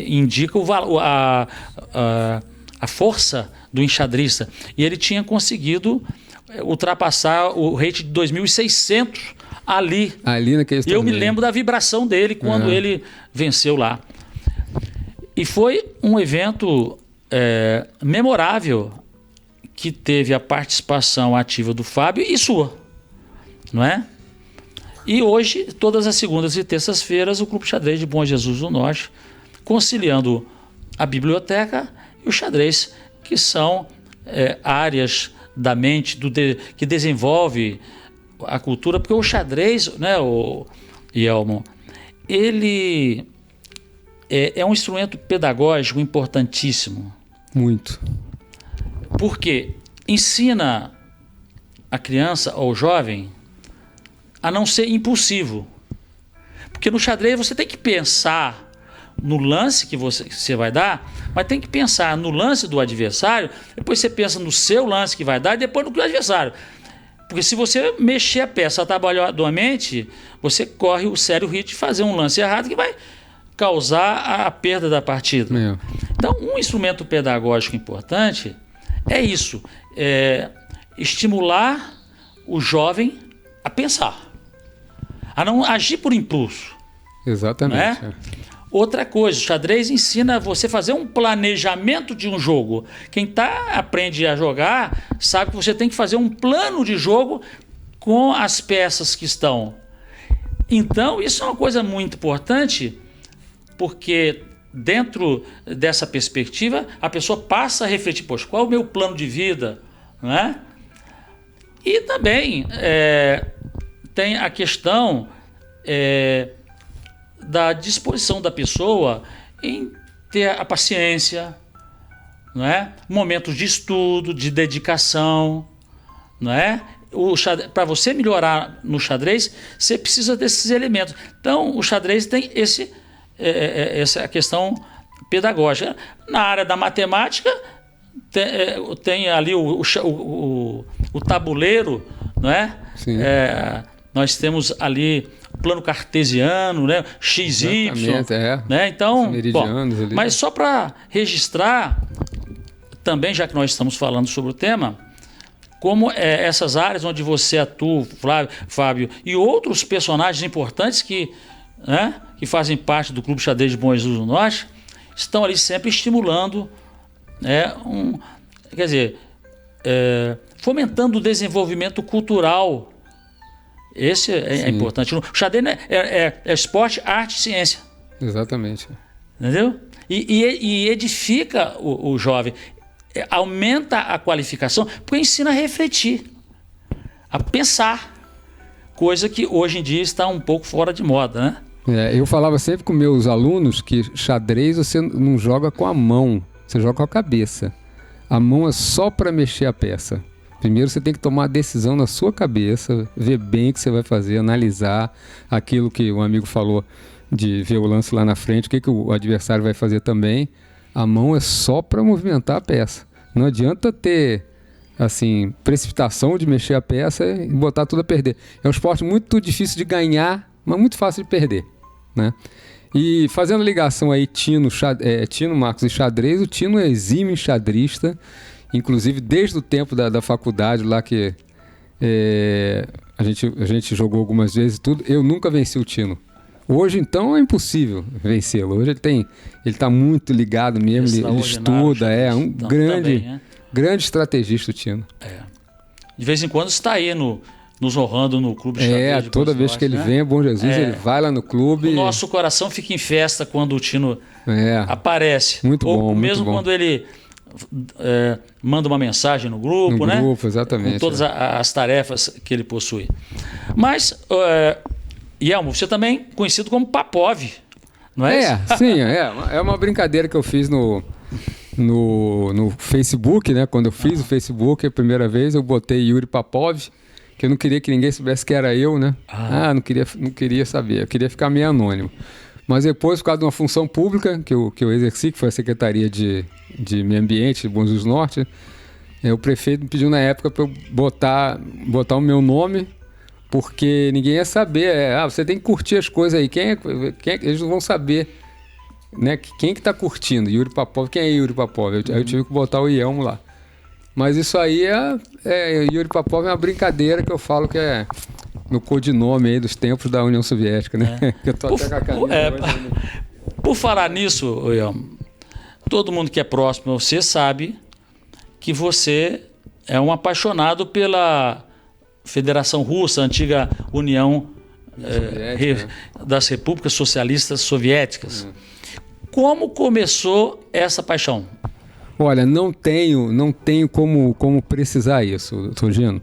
indica a força do enxadrista. E ele tinha conseguido ultrapassar o rate de 2.600 ali naquele torneio. Eu me lembro da vibração dele quando ele venceu lá. E foi um evento memorável que teve a participação ativa do Fábio e sua, não é? E hoje, todas as segundas e terças-feiras, o Clube Xadrez de Bom Jesus do Norte, conciliando a biblioteca e o xadrez, que são áreas da mente que desenvolve a cultura, porque o xadrez, né, o Yelmo, ele é um instrumento pedagógico importantíssimo. Muito. Porque ensina a criança ou o jovem a não ser impulsivo. Porque no xadrez você tem que pensar no lance que você vai dar, mas tem que pensar no lance do adversário, depois você pensa no seu lance que vai dar e depois no do adversário. Porque se você mexer a peça atabalhadamente, você corre o sério risco de fazer um lance errado que vai causar a perda da partida. Então, um instrumento pedagógico importante é isso, estimular o jovem a pensar, a não agir por impulso. Exatamente. Não é? Outra coisa, o xadrez ensina você a fazer um planejamento de um jogo. Quem aprende a jogar sabe que você tem que fazer um plano de jogo com as peças que estão. Então, isso é uma coisa muito importante, porque dentro dessa perspectiva, a pessoa passa a refletir, poxa, qual é o meu plano de vida, não é? E também tem a questão da disposição da pessoa em ter a paciência, não é? Momentos de estudo, de dedicação, não é? Para você melhorar no xadrez, você precisa desses elementos. Então, o xadrez tem essa questão pedagógica. Na área da matemática, tem ali o tabuleiro, não é? Sim. Nós temos ali o plano cartesiano, né? XY, né? Então, mas só para registrar, também, já que nós estamos falando sobre o tema, como essas áreas onde você atua, Fábio, e outros personagens importantes que fazem parte do Clube Xadrez de Bom Jesus do Norte, estão ali sempre estimulando, fomentando o desenvolvimento cultural. Esse é importante. O xadrez é esporte, arte e ciência. Exatamente. Entendeu? E edifica o jovem. Aumenta a qualificação, porque ensina a refletir, a pensar, coisa que hoje em dia está um pouco fora de moda, né? Eu falava sempre com meus alunos que xadrez você não joga com a mão, você joga com a cabeça. A mão é só para mexer a peça. Primeiro você tem que tomar a decisão na sua cabeça, ver bem o que você vai fazer, analisar aquilo que o amigo falou, de ver o lance lá na frente, o que o adversário vai fazer também. A mão é só para movimentar a peça. Não adianta ter assim, precipitação de mexer a peça e botar tudo a perder. É um esporte muito difícil de ganhar, mas muito fácil de perder, né? E fazendo ligação aí Tino, Marcos e xadrez, o Tino é exímio xadrista, inclusive desde o tempo da faculdade lá que a gente jogou algumas vezes e tudo, eu nunca venci o Tino. Hoje, então, é impossível vencê-lo. Hoje ele está muito ligado mesmo, ele estuda, um grande estrategista o Tino. De vez em quando está aí nos honrando no clube de xadrez. Toda vez que ele vem a Bom Jesus, ele vai lá no clube. O nosso coração fica em festa quando o Tino aparece. Muito bom. Ou mesmo quando ele manda uma mensagem no grupo, né? Exatamente. Com todas as tarefas que ele possui. Mas... Yelmo, você também é conhecido como Papov, não é isso? Sim, é uma brincadeira que eu fiz no Facebook, né? Quando eu fiz o Facebook a primeira vez, eu botei Yuri Papov, que eu não queria que ninguém soubesse que era eu, né? Não queria saber, eu queria ficar meio anônimo. Mas depois, por causa de uma função pública que eu exerci, que foi a Secretaria de Meio Ambiente de Bom Jesus do Norte, o prefeito me pediu na época para eu botar o meu nome, porque ninguém ia saber. Você tem que curtir as coisas aí. Eles não vão saber, né, quem que tá curtindo. Yuri Papov. Quem é Yuri Papov? Aí eu tive que botar o Yelmo lá. Mas isso aí Yuri Papov é uma brincadeira que eu falo que é meu codinome aí dos tempos da União Soviética, né? Eu tô até com a camisa por falar nisso, Yelmo, todo mundo que é próximo a você sabe que você é um apaixonado pela Federação Russa, a antiga União das Repúblicas Socialistas Soviéticas. Como começou essa paixão? Olha, não tenho como precisar isso, Togino.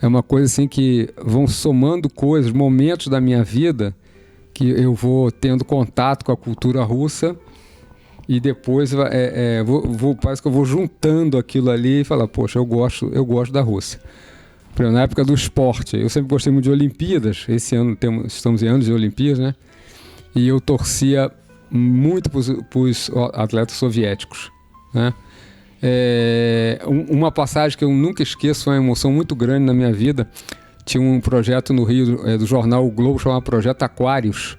É uma coisa assim que vão somando coisas, momentos da minha vida que eu vou tendo contato com a cultura russa e depois parece que eu vou juntando aquilo ali e falar, poxa, eu gosto da Rússia. Na época do esporte, eu sempre gostei muito de Olimpíadas. Esse ano estamos em anos de Olimpíadas, né? E eu torcia muito para os atletas soviéticos, né? Uma passagem que eu nunca esqueço, uma emoção muito grande na minha vida. Tinha um projeto no Rio do jornal O Globo chamado Projeto Aquários,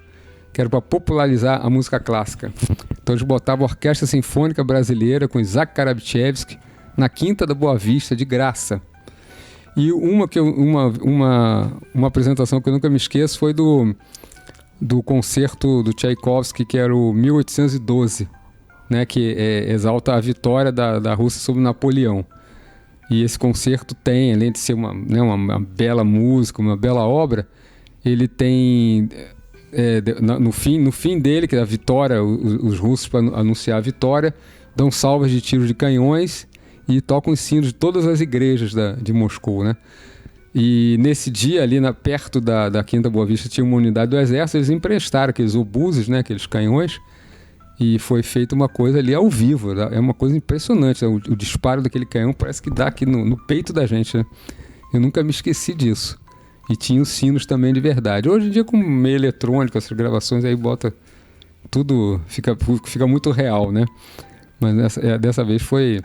que era para popularizar a música clássica. Então eles botavam a Orquestra Sinfônica Brasileira com Isaac Karabchevsky na Quinta da Boa Vista, de graça. E uma apresentação que eu nunca me esqueço foi do concerto do Tchaikovsky, que era o 1812, né, que exalta a vitória da Rússia sobre Napoleão. E esse concerto tem, além de ser uma bela música, uma bela obra, ele tem no fim dele, que é a vitória, os russos, para anunciar a vitória, dão salvas de tiros de canhões e tocam os sinos de todas as igrejas de Moscou, né? E nesse dia, ali perto da Quinta Boa Vista, tinha uma unidade do exército, eles emprestaram aqueles obuses, né, aqueles canhões, e foi feita uma coisa ali ao vivo. É uma coisa impressionante, né? O disparo daquele canhão parece que dá aqui no peito da gente, né? Eu nunca me esqueci disso. E tinha os sinos também de verdade. Hoje em dia, com meio eletrônico, essas gravações aí bota tudo, fica muito real, né? Mas dessa vez foi...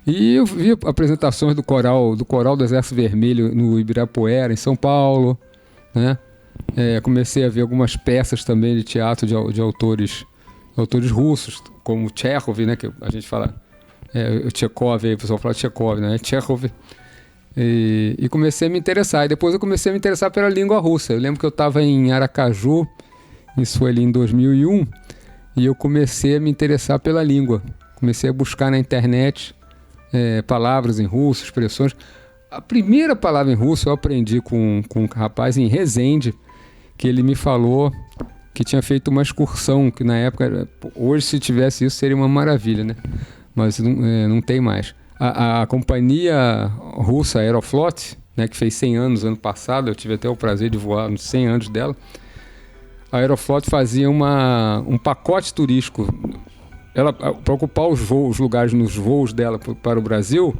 E eu vi apresentações do coral do Exército Vermelho no Ibirapuera, em São Paulo, né? Comecei a ver algumas peças também de teatro de autores russos, como Tchekhov, né? Que a gente fala... o Tchekov, aí o pessoal fala Tchekov, né? Tchekhov. E comecei a me interessar. E depois eu comecei a me interessar pela língua russa. Eu lembro que eu estava em Aracaju, isso foi ali em 2001, e eu comecei a me interessar pela língua. Comecei a buscar na internet palavras em russo, expressões. A primeira palavra em russo eu aprendi com um rapaz em Resende, que ele me falou que tinha feito uma excursão, que na época, hoje se tivesse isso seria uma maravilha, né? Mas não tem mais. A companhia russa Aeroflot, né, que fez 100 anos ano passado, eu tive até o prazer de voar nos 100 anos dela, a Aeroflot fazia um pacote turístico. Ela, para ocupar os lugares nos voos dela para o Brasil,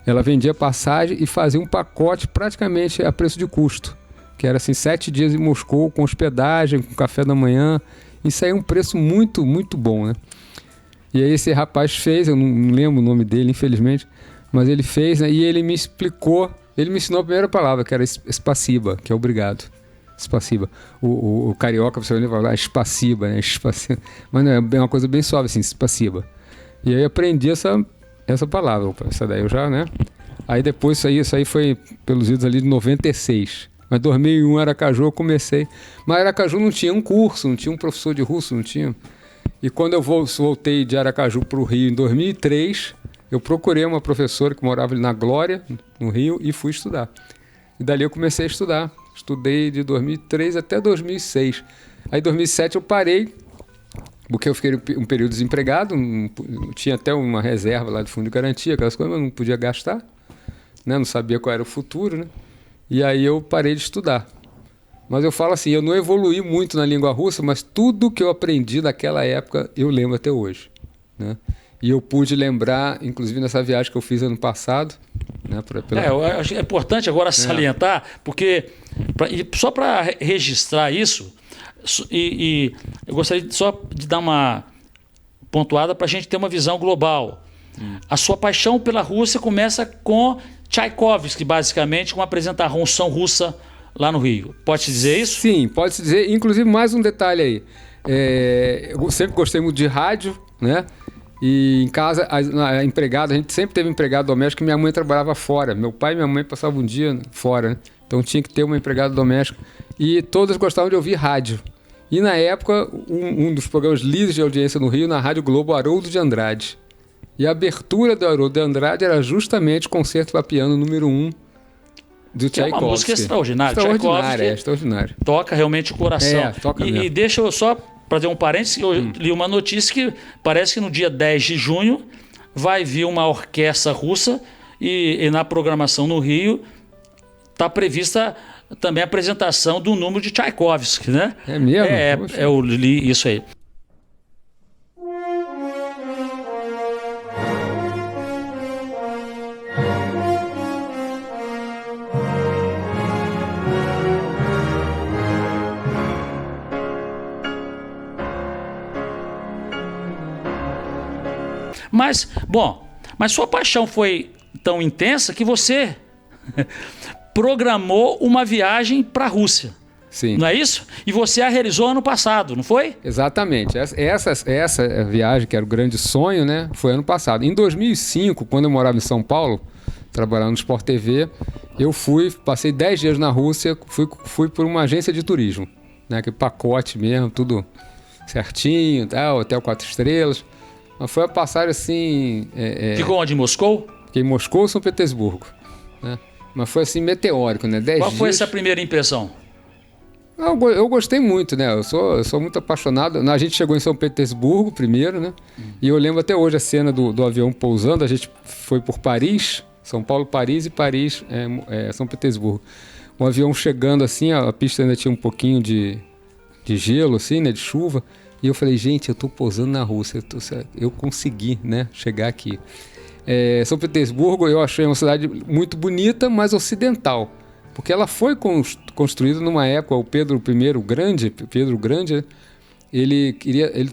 ela vendia passagem e fazia um pacote praticamente a preço de custo, que era assim, 7 dias em Moscou, com hospedagem, com café da manhã. Isso aí é um preço muito, muito bom, né? E aí esse rapaz fez, eu não lembro o nome dele, infelizmente, mas ele fez, né, e ele me explicou, ele me ensinou a primeira palavra, que era espaciba, que é obrigado. Spassiba. O carioca, você vai falar spassiba, né? Spassiba. Mas não, é uma coisa bem suave, assim, spassiba. E aí aprendi essa palavra. Opa, essa daí eu já, né? Aí depois isso aí foi pelos idos ali de 96. Mas 2001, Aracaju, eu comecei. Mas Aracaju não tinha um curso, não tinha um professor de russo, não tinha. E quando eu voltei de Aracaju para o Rio em 2003, eu procurei uma professora que morava ali na Glória, no Rio, e fui estudar. E dali eu comecei a estudar. Estudei de 2003 até 2006. Aí em 2007 eu parei, porque eu fiquei um período desempregado, tinha até uma reserva lá de fundo de garantia, aquelas coisas, mas não podia gastar, né? Não sabia qual era o futuro, né? E aí eu parei de estudar. Mas eu falo assim, eu não evoluí muito na língua russa, mas tudo que eu aprendi naquela época eu lembro até hoje, né? E eu pude lembrar, inclusive nessa viagem que eu fiz ano passado, né, eu acho importante agora salientar, porque só para registrar isso, e eu gostaria só de dar uma pontuada para a gente ter uma visão global. A sua paixão pela Rússia começa com Tchaikovsky, basicamente, com uma apresentação russa lá no Rio. Pode-se dizer isso? Sim, pode-se dizer. Inclusive, mais um detalhe aí. Eu sempre gostei muito de rádio, né? E em casa, a empregada, a gente sempre teve empregada doméstica, minha mãe trabalhava fora. Meu pai e minha mãe passavam um dia fora, né? Então tinha que ter uma empregada doméstica. E todas gostavam de ouvir rádio. E na época, um dos programas líderes de audiência no Rio, na Rádio Globo, Haroldo de Andrade. E a abertura do Haroldo de Andrade era justamente o Concerto para Piano número 1 do Tchaikovsky. É uma música extraordinária. Extraordinária. Toca realmente o coração. Toca mesmo. E deixa eu só... Para ter um parênteses, eu li uma notícia que parece que no dia 10 de junho vai vir uma orquestra russa e na programação no Rio está prevista também a apresentação do número de Tchaikovsky, né? É mesmo? Eu li isso aí. Mas sua paixão foi tão intensa que você programou uma viagem para a Rússia. Sim. Não é isso? E você a realizou ano passado, não foi? Exatamente. Essa viagem, que era o grande sonho, né, foi ano passado. Em 2005, quando eu morava em São Paulo, trabalhando no Sport TV, eu passei 10 dias na Rússia, fui por uma agência de turismo, né, que pacote mesmo, tudo certinho, hotel 4 estrelas. Mas foi a passagem assim... Ficou onde? Em Moscou? Fiquei em Moscou e São Petersburgo, né? Mas foi assim meteórico, né? 10 Qual foi dias... essa primeira impressão? Eu gostei muito, né? Eu sou muito apaixonado. A gente chegou em São Petersburgo primeiro, né? E eu lembro até hoje a cena do avião pousando. A gente foi por Paris, São Paulo, Paris e Paris, São Petersburgo. O avião chegando assim, a pista ainda tinha um pouquinho de gelo, assim, né? De chuva. E eu falei, gente, eu tô pousando na Rússia. Eu consegui, né? Chegar aqui. São Petersburgo eu achei uma cidade muito bonita, mas ocidental. Porque ela foi construída numa época, o Pedro I Grande, ele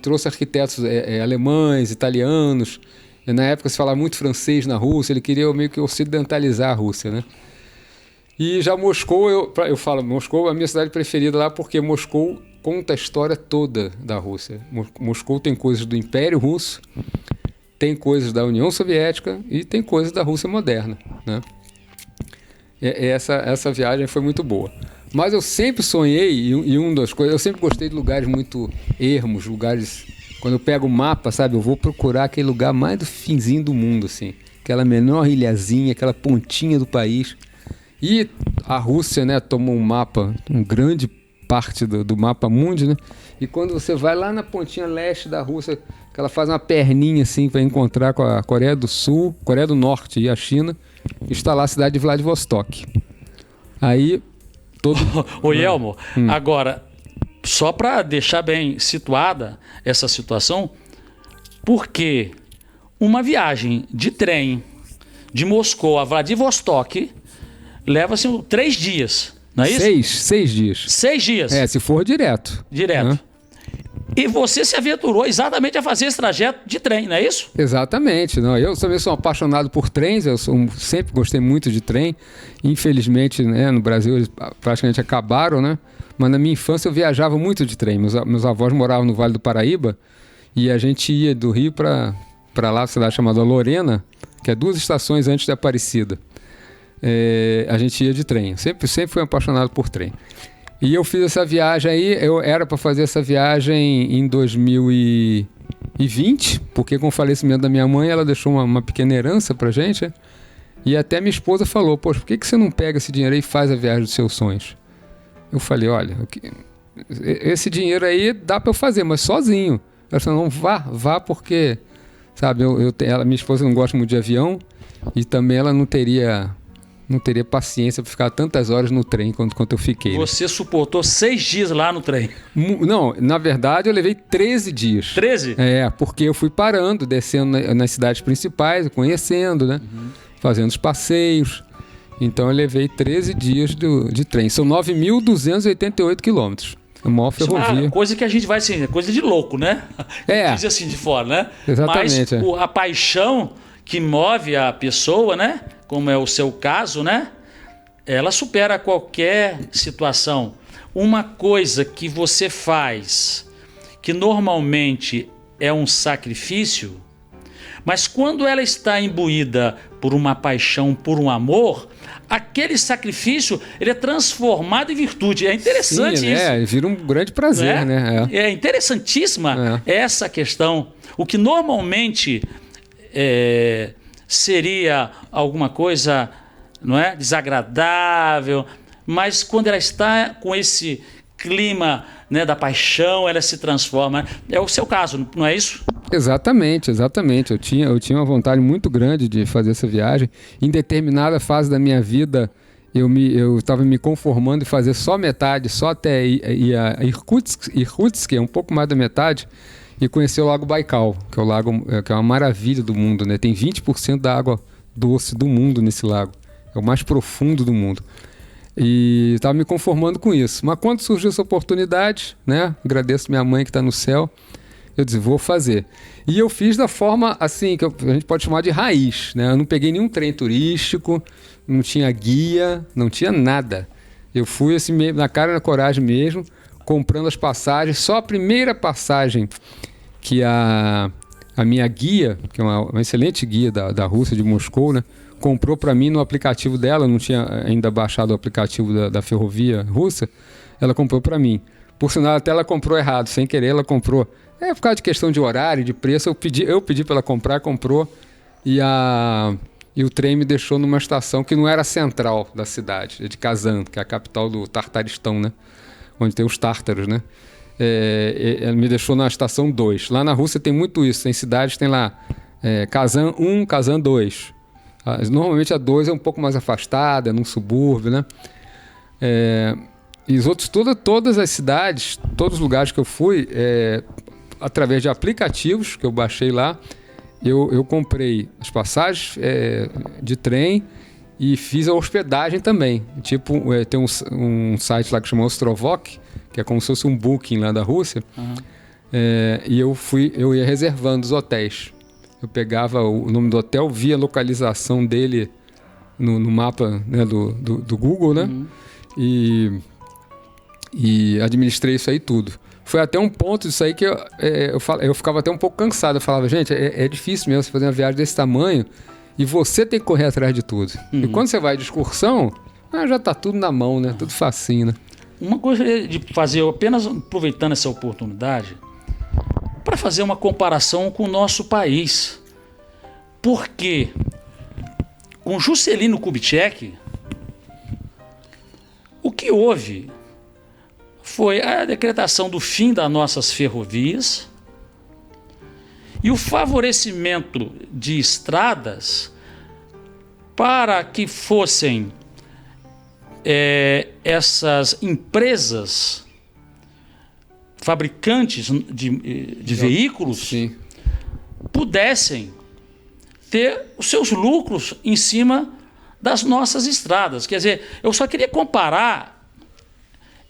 trouxe arquitetos alemães, italianos. E na época se falava muito francês na Rússia, ele queria meio que ocidentalizar a Rússia, né? E já Moscou, eu falo, Moscou é a minha cidade preferida lá porque Moscou conta a história toda da Rússia. Moscou tem coisas do Império Russo, tem coisas da União Soviética e tem coisas da Rússia moderna, né? Essa viagem foi muito boa. Mas eu sempre sonhei, e uma das coisas, eu sempre gostei de lugares muito ermos, lugares... Quando eu pego o mapa, sabe, eu vou procurar aquele lugar mais do finzinho do mundo, assim. Aquela menor ilhazinha, aquela pontinha do país. E a Rússia, né, tomou um mapa, uma grande parte do mapa mundi, né? E quando você vai lá na pontinha leste da Rússia, que ela faz uma perninha assim para encontrar com a Coreia do Sul, Coreia do Norte e a China, está lá a cidade de Vladivostok. Aí todo... Ô Yelmo, agora, só para deixar bem situada essa situação, porque uma viagem de trem de Moscou a Vladivostok leva-se 3 dias, não é isso? 6 dias. 6 dias? Se for direto. Direto. Né? E você se aventurou exatamente a fazer esse trajeto de trem, não é isso? Exatamente. Não, eu também sou apaixonado por trens, sempre gostei muito de trem. Infelizmente, né, no Brasil eles praticamente acabaram, né? Mas na minha infância eu viajava muito de trem. Meus avós moravam no Vale do Paraíba e a gente ia do Rio para lá, uma cidade chamada Lorena, que é 2 estações antes de Aparecida. A gente ia de trem. Sempre fui apaixonado por trem. E eu fiz essa viagem aí, eu era para fazer essa viagem em 2020, porque com o falecimento da minha mãe, ela deixou uma pequena herança pra gente. E até minha esposa falou, poxa, por que você não pega esse dinheiro aí e faz a viagem dos seus sonhos? Eu falei, olha, esse dinheiro aí dá para eu fazer, mas sozinho. Ela falou, não, vá porque, sabe, minha esposa não gosta muito de avião e também ela não teria paciência para ficar tantas horas no trem quanto eu fiquei. Você suportou 6 dias lá no trem? Não, na verdade eu levei 13 dias. 13? Porque eu fui parando, descendo nas cidades principais, conhecendo, né? Fazendo os passeios. Então eu levei 13 dias de trem. São 9.288 quilômetros. A maior ferrovia. Coisa que a gente vai assim, coisa de louco, né? Diz assim de fora, né? Exatamente. Mas a paixão que move a pessoa, né? Como é o seu caso, né? Ela supera qualquer situação. Uma coisa que você faz, que normalmente é um sacrifício, mas quando ela está imbuída por uma paixão, por um amor, aquele sacrifício ele é transformado em virtude. É interessante. Sim, isso. Vira um grande prazer, né? É interessantíssima essa questão. O que normalmente seria alguma coisa, não é, desagradável, mas quando ela está com esse clima, né, da paixão, ela se transforma. É o seu caso, não é isso? Exatamente. Eu tinha uma vontade muito grande de fazer essa viagem. Em determinada fase da minha vida, eu estava me conformando em fazer só metade, só até ir a Irkutsk, que é um pouco mais da metade, e conhecer o Lago Baikal, que é o lago que é uma maravilha do mundo, né? Tem 20% da água doce do mundo nesse lago. É o mais profundo do mundo. E estava me conformando com isso. Mas quando surgiu essa oportunidade, né? Agradeço minha mãe que está no céu. Eu disse, vou fazer. E eu fiz da forma assim, que a gente pode chamar de raiz, né? Eu não peguei nenhum trem turístico, não tinha guia, não tinha nada. Eu fui assim, na cara e na coragem mesmo, comprando as passagens. Só a primeira passagem que a minha guia, que é uma excelente guia da Rússia, de Moscou, né, comprou para mim no aplicativo dela, não tinha ainda baixado o aplicativo da ferrovia russa, ela comprou para mim. Por sinal, até ela comprou errado, sem querer ela comprou. Por causa de questão de horário, de preço, eu pedi para ela comprar, comprou, e o trem me deixou numa estação que não era central da cidade, de Kazan, que é a capital do Tartaristão, né? onde tem os tártaros, né? Ela me deixou na estação 2. Lá na Rússia tem muito isso. Tem cidades, tem lá Kazan 1, Kazan 2. Normalmente a 2 é um pouco mais afastada, é num subúrbio, né? E os outros, todas as cidades, todos os lugares que eu fui, através de aplicativos que eu baixei lá, eu comprei as passagens de trem e fiz a hospedagem também. Tipo, tem um site lá que chama Ostrovok, que é como se fosse um Booking lá da Rússia. Uhum. E eu ia reservando os hotéis. Eu pegava o nome do hotel, via a localização dele no mapa, né, do Google, né? Uhum. E administrei isso aí tudo. Foi até um ponto disso aí que eu ficava até um pouco cansado. Eu falava, gente, é difícil mesmo você fazer uma viagem desse tamanho e você tem que correr atrás de tudo. Uhum. E quando você vai de excursão, já está tudo na mão, né? Tudo facinho, né? Uma coisa de fazer, apenas aproveitando essa oportunidade, para fazer uma comparação com o nosso país. Porque com Juscelino Kubitschek, o que houve foi a decretação do fim das nossas ferrovias e o favorecimento de estradas para que fossem essas empresas fabricantes de veículos Sim. pudessem ter os seus lucros em cima das nossas estradas. Quer dizer, eu só queria comparar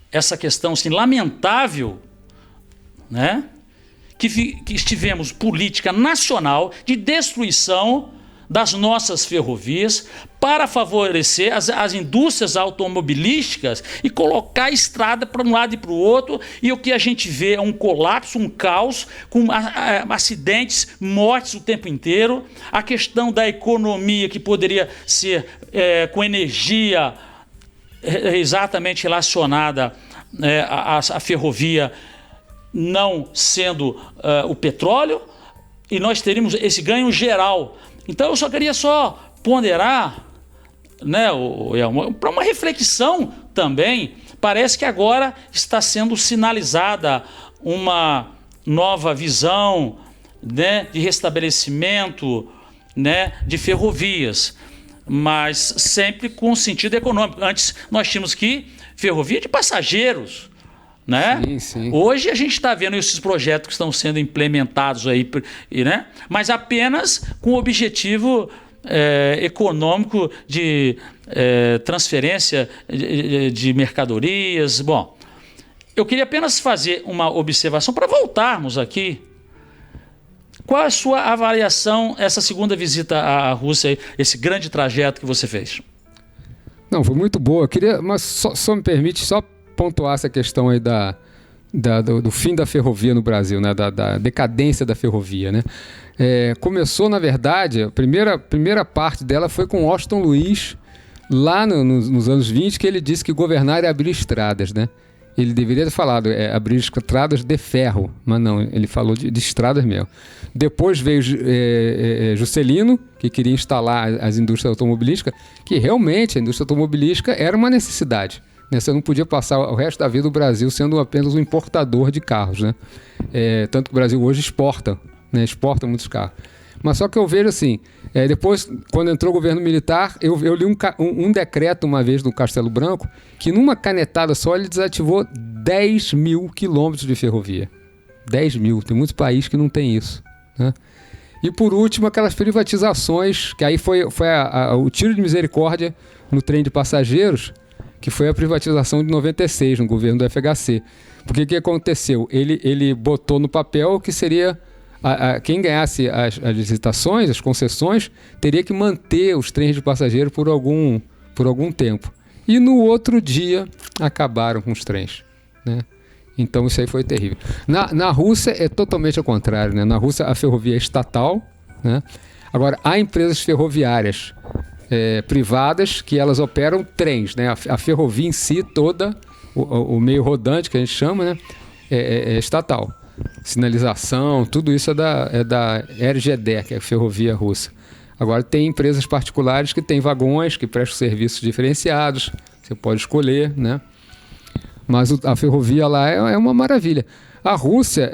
essa questão assim, lamentável, né? Que estivemos política nacional de destruição das nossas ferrovias para favorecer as indústrias automobilísticas e colocar a estrada para um lado e para o outro, e o que a gente vê é um colapso, um caos, com acidentes, mortes o tempo inteiro, a questão da economia que poderia ser com energia exatamente relacionada à ferrovia não sendo o petróleo, e nós teríamos esse ganho geral. Então eu só queria ponderar, né, para uma reflexão também. Parece que agora está sendo sinalizada uma nova visão, né, de restabelecimento, né, de ferrovias, mas sempre com sentido econômico. Antes nós tínhamos ferrovia de passageiros, né? Sim, sim. Hoje a gente está vendo esses projetos que estão sendo implementados aí, né? Mas apenas com o objetivo econômico de transferência de mercadorias. Bom, eu queria apenas fazer uma observação para voltarmos aqui. Qual é a sua avaliação, essa segunda visita à Rússia, esse grande trajeto que você fez? Não, foi muito boa. Eu queria, mas só me permite pontuar essa questão aí do fim da ferrovia no Brasil, né? Da decadência da ferrovia, né? Começou, na verdade, a primeira parte dela foi com Washington Luiz, lá nos anos 20, que ele disse que governar é abrir estradas, né? Ele deveria ter falado abrir estradas de ferro, mas não, ele falou de estradas mesmo. Depois veio Juscelino, que queria instalar as indústrias automobilísticas, que realmente a indústria automobilística era uma necessidade. Você não podia passar o resto da vida do Brasil sendo apenas um importador de carros, né? Tanto que o Brasil hoje exporta, né? Exporta muitos carros. Mas só que eu vejo assim, depois, quando entrou o governo militar, eu li um decreto uma vez no Castelo Branco, que numa canetada só ele desativou 10 mil quilômetros de ferrovia. 10 mil, tem muitos países que não tem isso, né? E por último, aquelas privatizações, que aí foi o tiro de misericórdia no trem de passageiros, que foi a privatização de 96, no governo do FHC. Porque o que aconteceu? Ele botou no papel que seria quem ganhasse as licitações, as concessões, teria que manter os trens de passageiro por algum tempo. E no outro dia acabaram com os trens, né? Então isso aí foi terrível. Na Rússia é totalmente ao contrário, né? Na Rússia a ferrovia é estatal, né? Agora há empresas ferroviárias privadas que elas operam trens, né? A ferrovia em si toda, o meio rodante que a gente chama, né? É estatal. Sinalização, tudo isso é da RGD, que é a ferrovia russa. Agora tem empresas particulares que têm vagões, que prestam serviços diferenciados, você pode escolher, né? Mas a ferrovia lá é uma maravilha. A Rússia,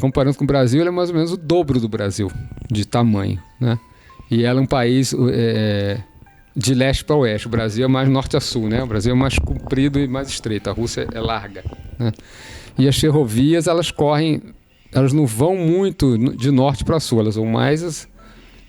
comparando com o Brasil, ela é mais ou menos o dobro do Brasil de tamanho, né? E ela é um país de leste para oeste. O Brasil é mais norte a sul, né? O Brasil é mais comprido e mais estreito. A Rússia é larga, né? E as ferrovias, elas não vão muito de norte para sul, elas vão mais,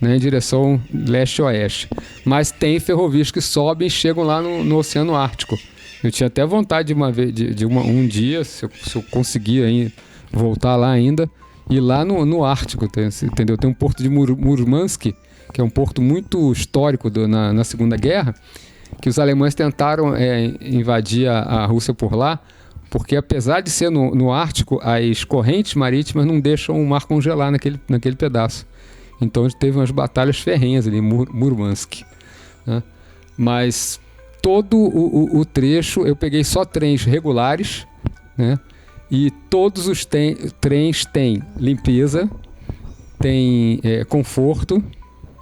né, em direção leste-oeste. Mas tem ferrovias que sobem e chegam lá no Oceano Ártico. Eu tinha até vontade um dia, se eu conseguir aí, voltar lá ainda, ir lá no Ártico, entendeu? Tem um porto de Murmansk, que é um porto muito histórico na Segunda Guerra, que os alemães tentaram invadir a Rússia por lá, porque apesar de ser no Ártico, as correntes marítimas não deixam o mar congelar naquele pedaço. Então teve umas batalhas ferrenhas ali em Murmansk, né? Mas todo o trecho eu peguei só trens regulares, né? E todos os trens têm limpeza, tem conforto.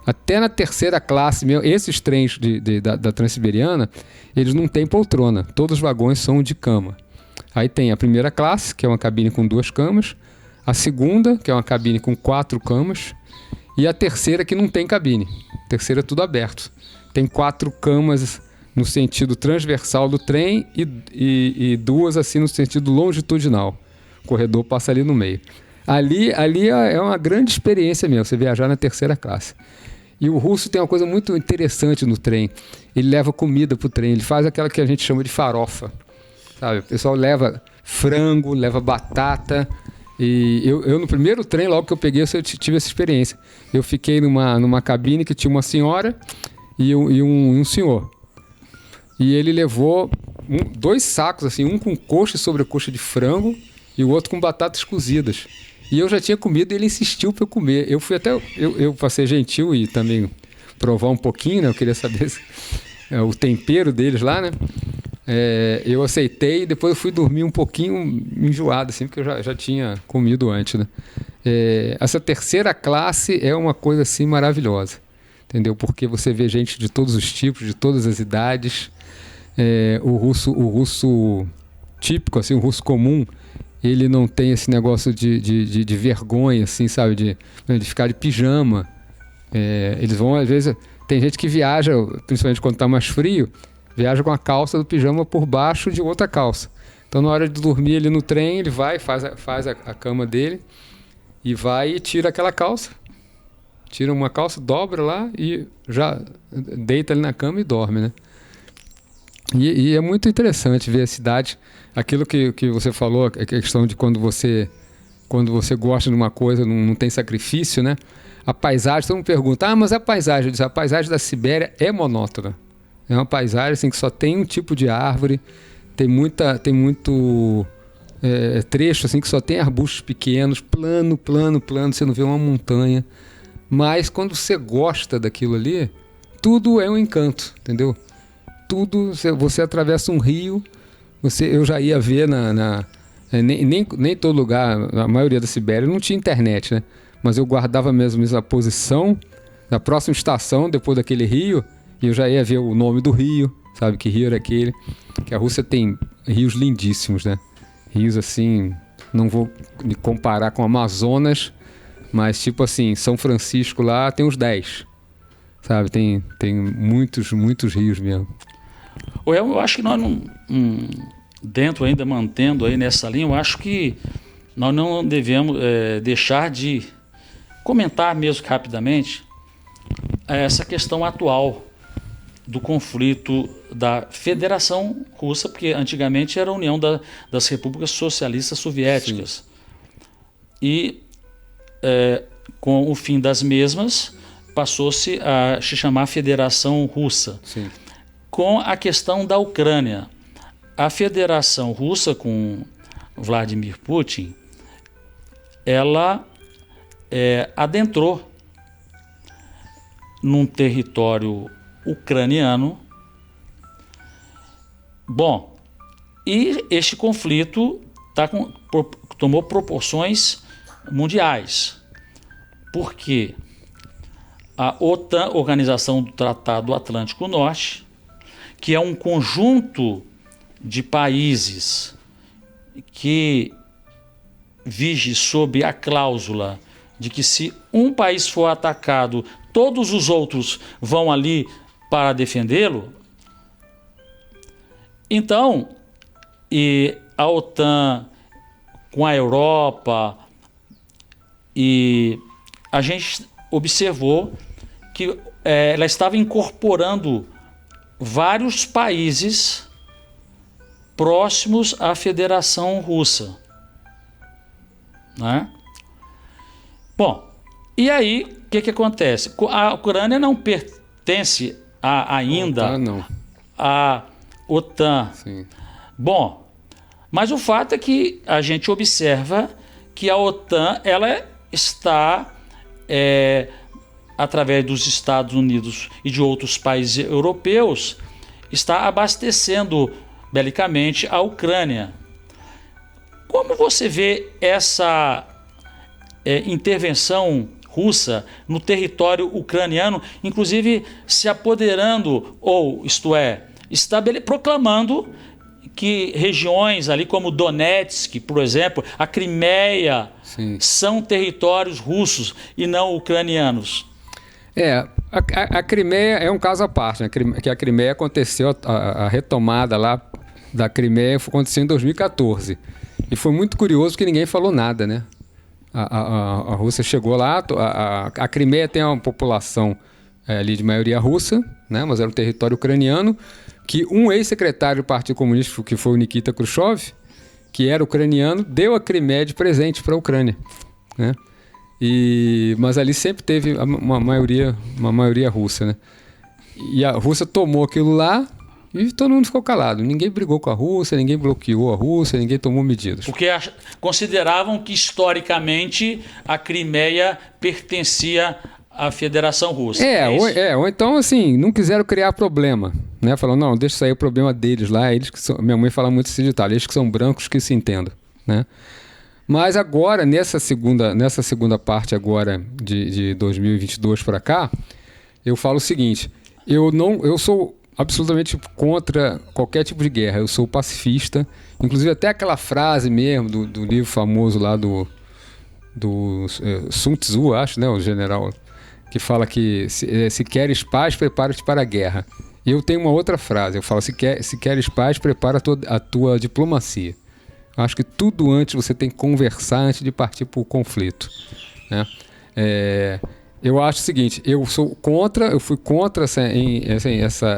Até na terceira classe, esses trens da Transiberiana, eles não têm poltrona. Todos os vagões são de cama. Aí tem a primeira classe, que é uma cabine com 2 camas. A segunda, que é uma cabine com 4 camas. E a terceira, que não tem cabine. A terceira é tudo aberto. Tem 4 camas no sentido transversal do trem e 2 assim no sentido longitudinal. O corredor passa ali no meio. Ali é uma grande experiência mesmo, você viajar na terceira classe. E o russo tem uma coisa muito interessante no trem. Ele leva comida pro trem, ele faz aquela que a gente chama de farofa. Sabe? O pessoal leva frango, leva batata. E eu no primeiro trem, logo que eu peguei, eu tive essa experiência. Eu fiquei numa cabine que tinha uma senhora e um senhor. E ele levou 2 sacos, assim, um com coxa e sobrecoxa de frango e o outro com batatas cozidas. E eu já tinha comido e ele insistiu para eu comer. Eu fui até... Eu pra ser gentil e também provar um pouquinho, né? Eu queria saber o tempero deles lá, né? Eu aceitei e depois eu fui dormir um pouquinho enjoado, assim, porque eu já tinha comido antes, né? Essa terceira classe é uma coisa, assim, maravilhosa, entendeu? Porque você vê gente de todos os tipos, de todas as idades. O russo típico, assim, o russo comum, ele não tem esse negócio de vergonha, assim, sabe? De ficar de pijama. Eles vão, às vezes... Tem gente que viaja, principalmente quando está mais frio, viaja com a calça do pijama por baixo de outra calça. Então, na hora de dormir ali no trem, ele vai, faz a cama dele e vai e tira aquela calça. Tira uma calça, dobra lá e já deita ali na cama e dorme, né? E é muito interessante ver a cidade. Aquilo que você falou, a questão de quando você gosta de uma coisa, não tem sacrifício, né? A paisagem, todo mundo pergunta, mas a paisagem? Eu disse, a paisagem da Sibéria é monótona. É uma paisagem assim, que só tem um tipo de árvore, tem muito trecho assim, que só tem arbustos pequenos, plano, você não vê uma montanha. Mas quando você gosta daquilo ali, tudo é um encanto, entendeu? Tudo, você atravessa um rio, eu já ia ver nem todo lugar, a maioria da Sibéria não tinha internet, né? Mas eu guardava mesmo a posição da próxima estação, depois daquele rio, e eu já ia ver o nome do rio, sabe? Que rio era aquele. Que a Rússia tem rios lindíssimos, né? Rios assim, não vou me comparar com o Amazonas, mas tipo assim, São Francisco lá tem uns 10, sabe? Tem muitos rios mesmo. Eu acho que nós não, dentro ainda, mantendo aí nessa linha, eu acho que nós não devemos deixar de comentar mesmo rapidamente essa questão atual do conflito da Federação Russa, porque antigamente era a União das Repúblicas Socialistas Soviéticas. Sim. E com o fim das mesmas, passou-se a se chamar Federação Russa. Sim. Com a questão da Ucrânia, a Federação Russa, com Vladimir Putin, ela adentrou num território ucraniano. Bom, e este conflito tomou proporções mundiais, porque a OTAN, Organização do Tratado Atlântico Norte, que é um conjunto de países que vige sob a cláusula de que se um país for atacado, todos os outros vão ali para defendê-lo. Então, e a OTAN com a Europa, e a gente observou que ela estava incorporando vários países próximos à Federação Russa, né? Bom, e aí o que acontece? A Ucrânia não pertence ainda à OTAN. Sim. Bom, mas o fato é que a gente observa que a OTAN ela está, através dos Estados Unidos e de outros países europeus, está abastecendo belicamente a Ucrânia. Como você vê essa intervenção russa no território ucraniano, inclusive se apoderando, ou isto é, proclamando que regiões ali como Donetsk, por exemplo, a Crimeia, sim, são territórios russos e não ucranianos? A Crimeia é um caso à parte, né? Que a Crimeia aconteceu, a retomada lá da Crimeia aconteceu em 2014. E foi muito curioso que ninguém falou nada, né? A Rússia chegou lá, a Crimeia tem uma população ali de maioria russa, né? Mas era um território ucraniano, que um ex-secretário do Partido Comunista, que foi o Nikita Khrushchev, que era ucraniano, deu a Crimeia de presente para a Ucrânia, né? Mas ali sempre teve uma maioria russa, né? E a Rússia tomou aquilo lá e todo mundo ficou calado. Ninguém brigou com a Rússia, ninguém bloqueou a Rússia, ninguém tomou medidas. Porque consideravam que historicamente a Crimeia pertencia à Federação Russa. Ou então assim, não quiseram criar problema, né? Falaram, não, deixa sair o problema deles lá, eles que são, minha mãe fala muito esse ditado, eles que são brancos que se entendam, né? Mas agora, nessa segunda parte agora de 2022 para cá, eu falo o seguinte, eu sou absolutamente contra qualquer tipo de guerra, eu sou pacifista, inclusive até aquela frase mesmo do livro famoso lá do Sun Tzu, acho, né, o general, que fala que se queres paz, prepara-te para a guerra. E eu tenho uma outra frase, eu falo, se queres paz, prepara a tua diplomacia. Acho que tudo antes você tem que conversar antes de partir para o conflito, né? Eu acho o seguinte, eu fui contra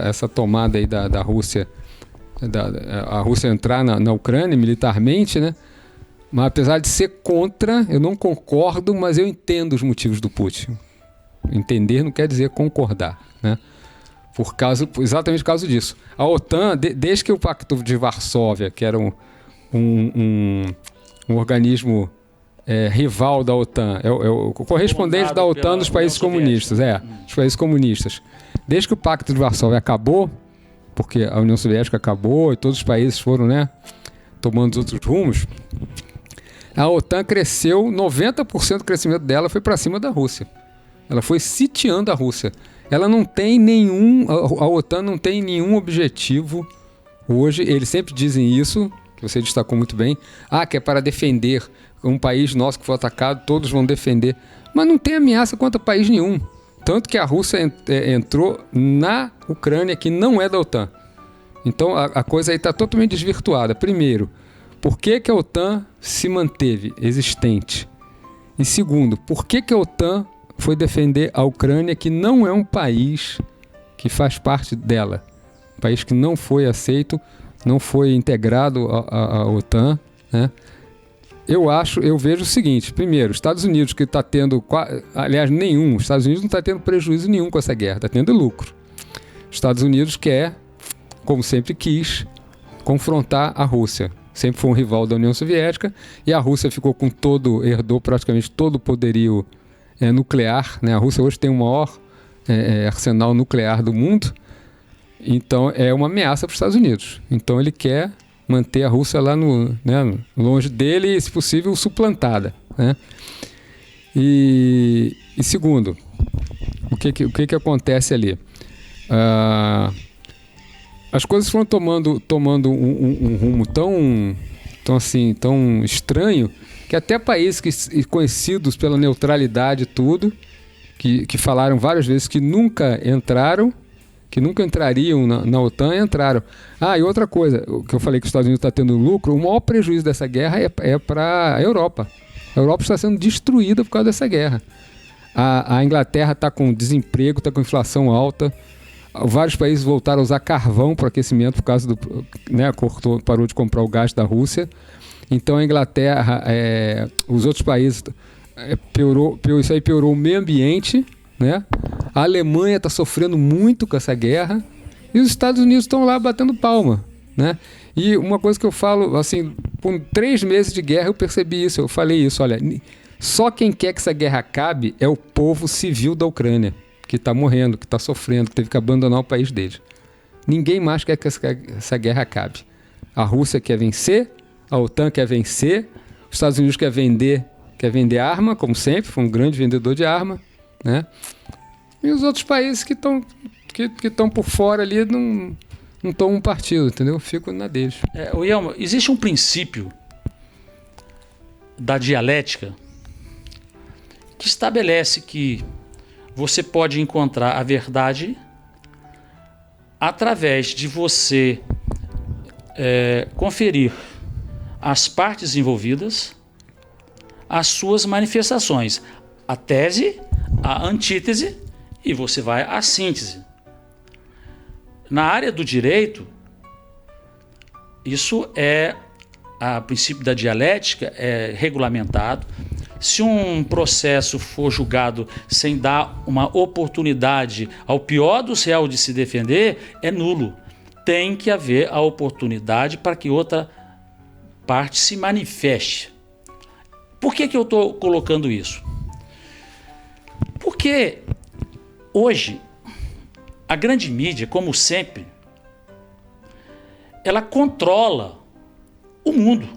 essa tomada aí da Rússia, a Rússia entrar na Ucrânia militarmente, né? Mas apesar de ser contra, eu não concordo, mas eu entendo os motivos do Putin. Entender não quer dizer concordar, né? Exatamente por causa disso. A OTAN, desde que o Pacto de Varsóvia, que era um organismo rival da OTAN, é o correspondente da OTAN dos países comunistas, dos países comunistas. Desde que o Pacto de Varsóvia acabou, porque a União Soviética acabou e todos os países foram, né, tomando os outros rumos, a OTAN cresceu, 90% do crescimento dela foi para cima da Rússia. Ela foi sitiando a Rússia. Ela não tem a OTAN não tem nenhum objetivo hoje, eles sempre dizem isso, que você destacou muito bem, que é para defender um país nosso que foi atacado, todos vão defender. Mas não tem ameaça contra país nenhum. Tanto que a Rússia entrou na Ucrânia, que não é da OTAN. Então a coisa aí está totalmente desvirtuada. Primeiro, por que a OTAN se manteve existente? E segundo, por que a OTAN foi defender a Ucrânia, que não é um país que faz parte dela? Um país que não foi aceito, não foi integrado à OTAN, né? Eu vejo o seguinte, primeiro, Estados Unidos que está tendo, aliás, Estados Unidos não está tendo prejuízo nenhum com essa guerra, está tendo lucro. Estados Unidos quer, como sempre quis, confrontar a Rússia. Sempre foi um rival da União Soviética e a Rússia herdou praticamente todo o poderio nuclear, né? A Rússia hoje tem o maior arsenal nuclear do mundo, então é uma ameaça para os Estados Unidos. Então ele quer manter a Rússia lá longe dele e, se possível, suplantada, né? E segundo, o que acontece ali? As coisas foram tomando um rumo tão estranho, que até países conhecidos pela neutralidade e tudo, que falaram várias vezes que nunca entrariam na OTAN, entraram. E outra coisa, o que eu falei que os Estados Unidos está tendo lucro, o maior prejuízo dessa guerra é para a Europa. A Europa está sendo destruída por causa dessa guerra. A Inglaterra está com desemprego, está com inflação alta. Vários países voltaram a usar carvão para aquecimento por causa parou de comprar o gás da Rússia. Então a Inglaterra, os outros países, isso aí piorou o meio ambiente, né? A Alemanha está sofrendo muito com essa guerra e os Estados Unidos estão lá batendo palma, né? E uma coisa que eu falo, assim, com 3 meses de guerra eu percebi isso, eu falei isso, olha, só quem quer que essa guerra acabe é o povo civil da Ucrânia, que está morrendo, que está sofrendo, que teve que abandonar o país dele. Ninguém mais quer que essa guerra acabe. A Rússia quer vencer, a OTAN quer vencer, os Estados Unidos quer vender arma, como sempre, foi um grande vendedor de arma, né? E os outros países que estão por fora ali não tomam um partido, entendeu? Fico na deles. William, existe um princípio da dialética que estabelece que você pode encontrar a verdade através de você conferir às partes envolvidas as suas manifestações, a tese, a antítese e você vai à síntese. Na área do direito, isso a princípio da dialética é regulamentado. Se um processo for julgado sem dar uma oportunidade ao pior dos réus de se defender, é nulo. Tem que haver a oportunidade para que outra parte se manifeste. Por que eu estou colocando isso? Porque hoje a grande mídia, como sempre, ela controla o mundo.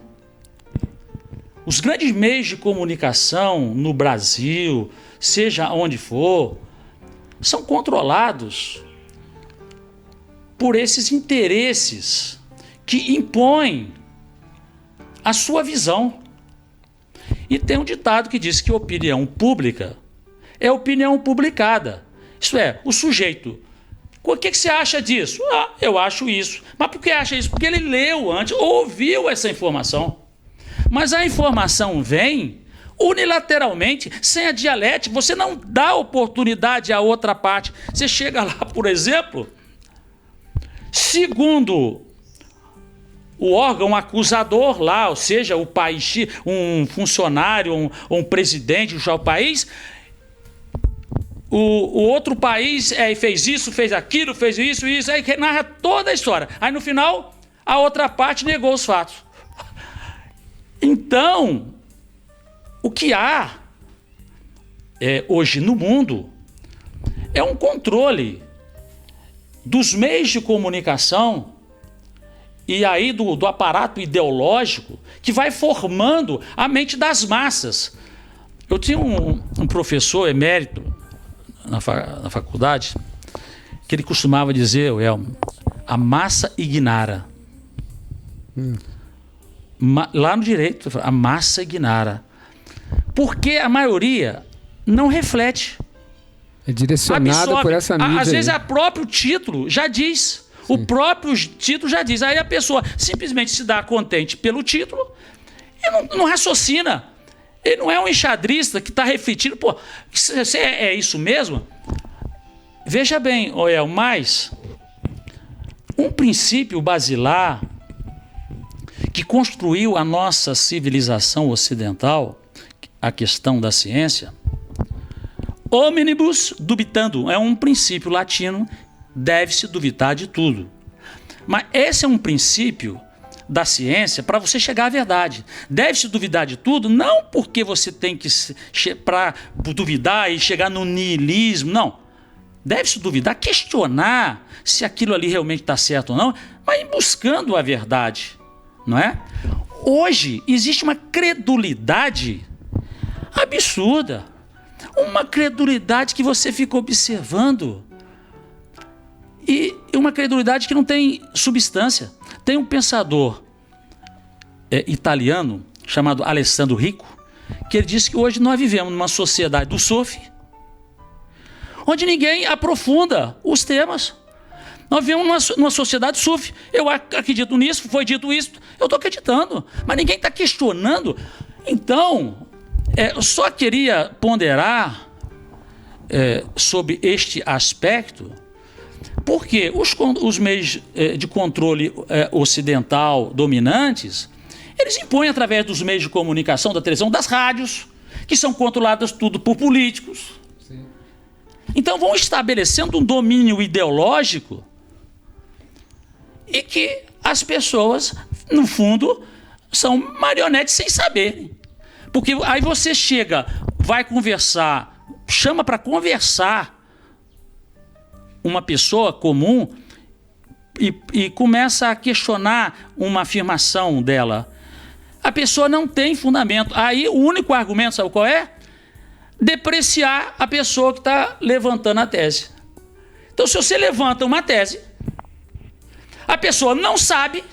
Os grandes meios de comunicação no Brasil, seja onde for, são controlados por esses interesses que impõem a sua visão. E tem um ditado que diz que opinião pública é opinião publicada. Isso é, o sujeito. O que você acha disso? Eu acho isso. Mas por que acha isso? Porque ele leu antes, ouviu essa informação. Mas a informação vem unilateralmente, sem a dialética. Você não dá oportunidade à outra parte. Você chega lá, por exemplo, segundo o órgão acusador lá, ou seja, o país, um funcionário, um presidente do país, o outro país fez isso, fez aquilo, fez isso, aí narra toda a história. Aí no final, a outra parte negou os fatos. Então, o que há hoje no mundo é um controle dos meios de comunicação e aí do aparato ideológico que vai formando a mente das massas. Eu tinha um professor emérito na faculdade que ele costumava dizer, Elmo, a massa ignara. Lá no direito, a massa ignara. Porque a maioria não reflete. É direcionada por essa mídia. Às vezes, o próprio título já diz. Sim. O próprio título já diz. Aí a pessoa simplesmente se dá contente pelo título e não raciocina. Ele não é um enxadrista que está refletindo. Pô, é isso mesmo? Veja bem, Oel, mas um princípio basilar que construiu a nossa civilização ocidental, a questão da ciência, omnibus dubitandum, é um princípio latino, deve-se duvidar de tudo. Mas esse é um princípio da ciência para você chegar à verdade. Deve-se duvidar de tudo, não porque você tem que para duvidar e chegar no niilismo, não. Deve-se duvidar, questionar se aquilo ali realmente está certo ou não, mas buscando a verdade. Não é? Hoje existe uma credulidade absurda, uma credulidade que você fica observando e uma credulidade que não tem substância. Tem um pensador italiano chamado Alessandro Rico, que ele disse que hoje nós vivemos numa sociedade do surf, onde ninguém aprofunda os temas. Nós vivemos numa sociedade surf. Eu acredito nisso, foi dito isso, eu estou acreditando, mas ninguém está questionando. Então, eu só queria ponderar sobre este aspecto, porque os meios de controle ocidental dominantes, eles impõem através dos meios de comunicação, da televisão, das rádios, que são controladas tudo por políticos. Sim. Então vão estabelecendo um domínio ideológico e que as pessoas, no fundo, são marionetes sem saberem. Porque aí você chega, vai conversar, chama para conversar uma pessoa comum e começa a questionar uma afirmação dela. A pessoa não tem fundamento. Aí o único argumento, sabe qual é? Depreciar a pessoa que está levantando a tese. Então, se você levanta uma tese, a pessoa não sabe,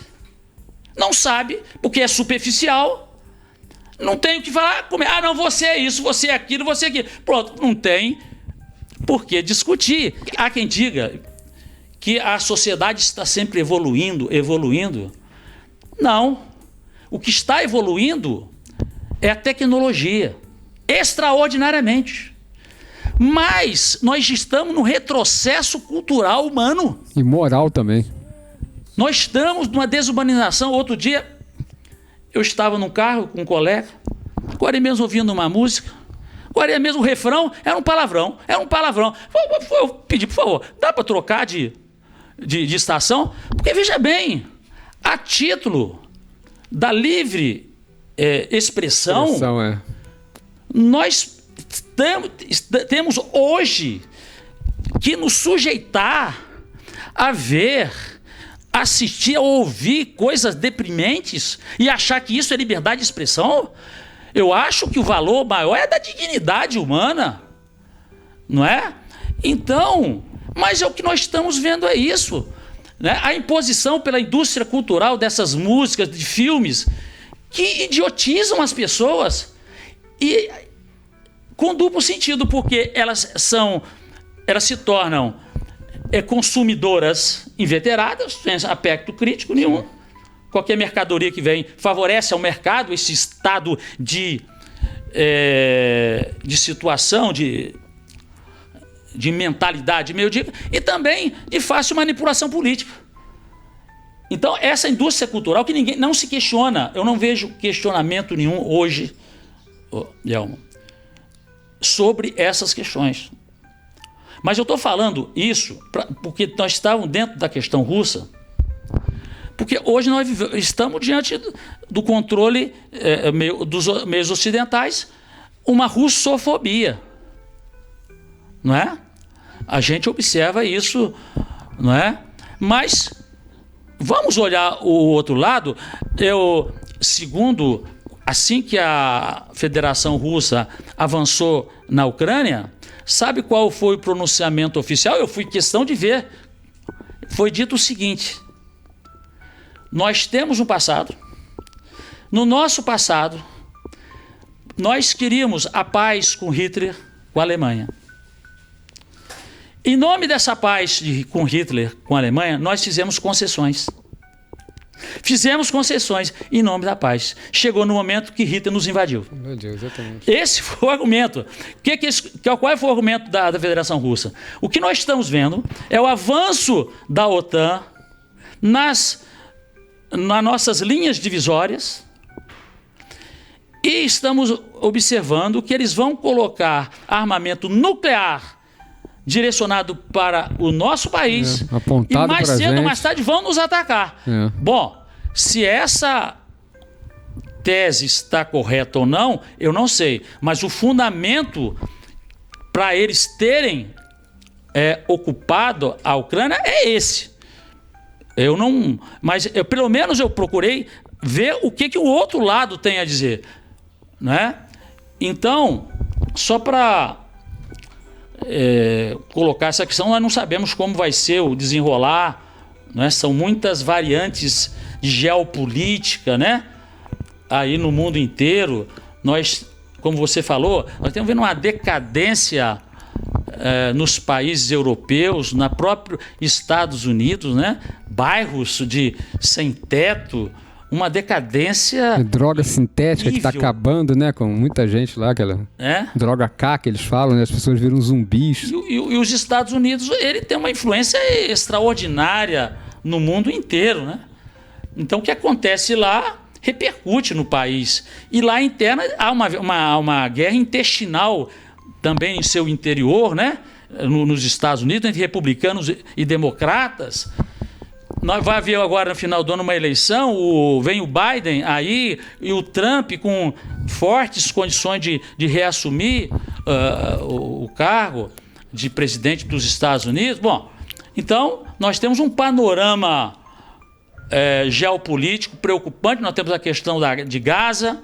porque é superficial, não tem o que falar. Ah, não, você é isso, você é aquilo, você é aquilo. Pronto, não tem por que discutir. Há quem diga que a sociedade está sempre evoluindo. Não. O que está evoluindo é a tecnologia, extraordinariamente. Mas nós estamos no retrocesso cultural humano. E moral também. Nós estamos numa desumanização. Outro dia, eu estava num carro com um colega, agora mesmo ouvindo uma música, agora mesmo o refrão era um palavrão. Eu pedi, por favor, dá para trocar de estação? Porque, veja bem, a título da livre expressão, nós temos hoje que nos sujeitar a ver, assistir, a ouvir coisas deprimentes e achar que isso é liberdade de expressão. Eu acho que o valor maior é da dignidade humana, não é? Então, mas o que nós estamos vendo é isso, né? A imposição pela indústria cultural dessas músicas, de filmes, que idiotizam as pessoas e com duplo sentido, porque elas se tornam consumidoras inveteradas, sem aspecto crítico nenhum. Qualquer mercadoria que vem favorece ao mercado esse estado de situação, de mentalidade meio dica, e também de fácil manipulação política. Então, essa indústria cultural que ninguém não se questiona, eu não vejo questionamento nenhum hoje, Yelmo, sobre essas questões. Mas eu estou falando isso porque nós estávamos dentro da questão russa, porque hoje nós estamos diante do controle dos meios ocidentais, uma russofobia, não é? A gente observa isso, não é? Mas vamos olhar o outro lado. Segundo, assim que a Federação Russa avançou na Ucrânia, sabe qual foi o pronunciamento oficial? Eu fui questão de ver. Foi dito o seguinte: nós temos um passado. No nosso passado, nós queríamos a paz com Hitler, com a Alemanha. Em nome dessa paz com Hitler, com a Alemanha, nós fizemos concessões. Fizemos concessões em nome da paz. Chegou no momento que Hitler nos invadiu. Meu Deus, exatamente. Esse foi o argumento. Qual foi o argumento da Federação Russa? O que nós estamos vendo é o avanço da OTAN nas nossas linhas divisórias, e estamos observando que eles vão colocar armamento nuclear direcionado para o nosso país, e mais cedo ou mais tarde vão nos atacar. Bom, se essa tese está correta ou não, eu não sei, mas o fundamento para eles terem ocupado a Ucrânia é esse. Pelo menos eu procurei ver o que o outro lado tem a dizer, né? Então, só para colocar essa questão, nós não sabemos como vai ser o desenrolar, né? São muitas variantes de geopolítica, né? aí no mundo inteiro, nós, como você falou, nós estamos vendo uma decadência nos países europeus, na própria Estados Unidos, né? Bairros sem teto, uma decadência. Droga sintética que está acabando, né? Com muita gente lá, aquela droga K que eles falam, né? As pessoas viram zumbis. E os Estados Unidos, ele tem uma influência extraordinária no mundo inteiro, né? Então, o que acontece lá repercute no país. E lá interna há uma guerra intestinal também em seu interior, né? Nos Estados Unidos, entre republicanos e democratas. Nós vai haver agora no final do ano uma eleição, vem o Biden aí e o Trump com fortes condições de reassumir o cargo de presidente dos Estados Unidos. Bom, então nós temos um panorama geopolítico preocupante. Nós temos a questão de Gaza,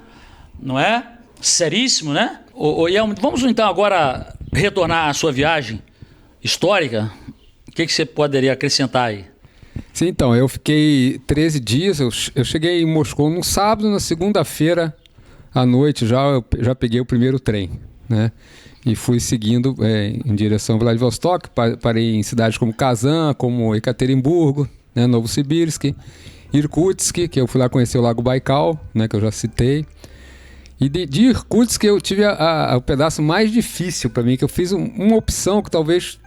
não é? Seríssimo, né? Vamos então agora retornar à sua viagem histórica. O que você poderia acrescentar aí? Sim, então, eu fiquei 13 dias, eu cheguei em Moscou no sábado, na segunda-feira à noite já peguei o primeiro trem, né? E fui seguindo em direção a Vladivostok, parei em cidades como Kazan, como Ekaterimburgo, né, Novosibirsk, Irkutsk, que eu fui lá conhecer o Lago Baikal, né, que eu já citei. E de Irkutsk eu tive o pedaço mais difícil para mim, que eu fiz uma opção que talvez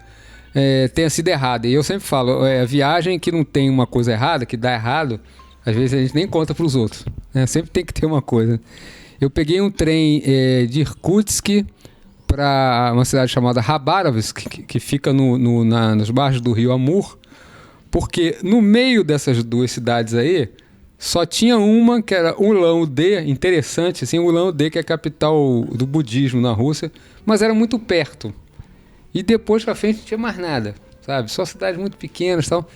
tenha sido errada. E eu sempre falo, a viagem que não tem uma coisa errada, que dá errado, às vezes a gente nem conta para os outros, né? Sempre tem que ter uma coisa. Eu peguei um trem de Irkutsk para uma cidade chamada Khabarovsk, que fica nas margens do rio Amur, porque no meio dessas duas cidades aí, só tinha uma que era Ulan-Ude, interessante, assim, Ulan-Ude, que é a capital do budismo na Rússia, mas era muito perto. E depois pra frente não tinha mais nada, sabe? Só cidades muito pequenas e tal.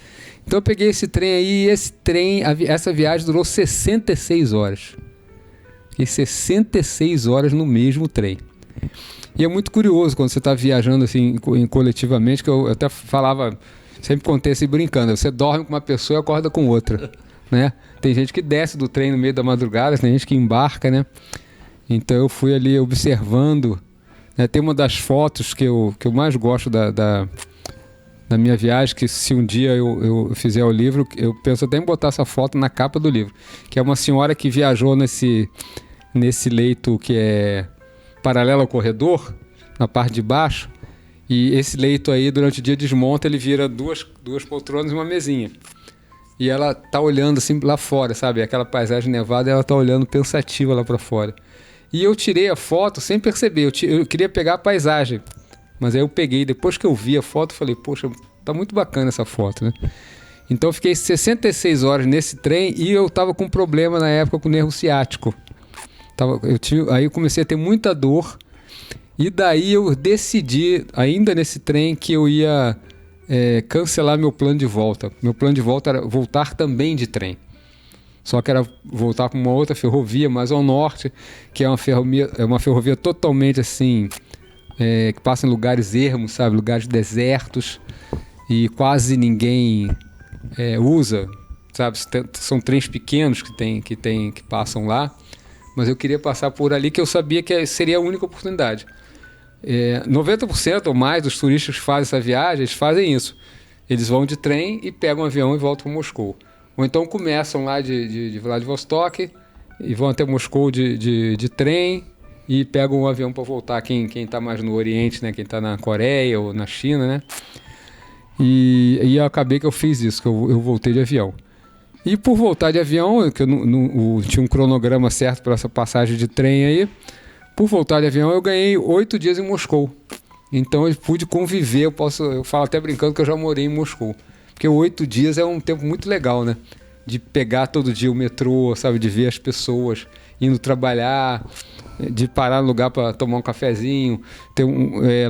Então eu peguei esse trem aí e essa viagem durou 66 horas. E 66 horas no mesmo trem. E é muito curioso quando você está viajando assim coletivamente, que eu até falava, sempre contei assim brincando, você dorme com uma pessoa e acorda com outra. Né? Tem gente que desce do trem no meio da madrugada, tem gente que embarca, né? Então eu fui ali observando, né? Tem uma das fotos que eu mais gosto da minha viagem, que se um dia eu fizer o livro, eu penso até em botar essa foto na capa do livro, que é uma senhora que viajou nesse leito que é paralelo ao corredor, na parte de baixo, e esse leito aí durante o dia desmonta, ele vira duas poltronas e uma mesinha. E ela tá olhando assim lá fora, sabe? Aquela paisagem nevada, ela tá olhando pensativa lá para fora. E eu tirei a foto sem perceber. Eu queria pegar a paisagem. Mas aí eu peguei. Depois que eu vi a foto, falei, poxa, tá muito bacana essa foto, né? Então eu fiquei 66 horas nesse trem e eu tava com problema na época com o nervo ciático. Aí eu comecei a ter muita dor. E daí eu decidi, ainda nesse trem, que eu ia... cancelar meu plano de volta. Meu plano de volta era voltar também de trem. Só que era voltar para uma outra ferrovia, mais ao norte, que é uma ferrovia totalmente assim, que passa em lugares ermos, sabe? Lugares desertos, e quase ninguém usa, sabe? São trens pequenos que passam lá, mas eu queria passar por ali, que eu sabia que seria a única oportunidade. 90% ou mais dos turistas que fazem essa viagem, eles fazem isso. Eles vão de trem e pegam um avião e voltam para Moscou. Ou então começam lá de Vladivostok e vão até Moscou de trem e pegam um avião para voltar. Quem está mais no Oriente, né? Quem está na Coreia ou na China, né? E eu acabei que eu fiz isso, que eu voltei de avião. E por voltar de avião, que eu tinha um cronograma certo para essa passagem de trem aí, por voltar de avião, eu ganhei 8 dias em Moscou. Então eu pude conviver, eu falo até brincando que eu já morei em Moscou. Porque 8 dias é um tempo muito legal, né? De pegar todo dia o metrô, sabe? De ver as pessoas indo trabalhar, de parar no lugar para tomar um cafezinho.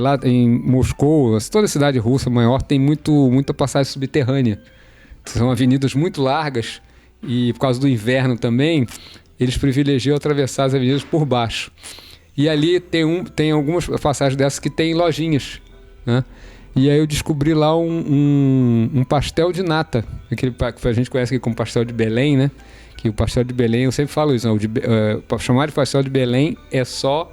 Lá em Moscou, toda a cidade russa maior, tem muita passagem subterrânea. São avenidas muito largas e por causa do inverno também, eles privilegiam atravessar as avenidas por baixo. E ali tem algumas passagens dessas que tem lojinhas, né? E aí eu descobri lá um pastel de nata, aquele que a gente conhece aqui como pastel de Belém, né? que o pastel de Belém, eu sempre falo isso, chamar de pastel de Belém é só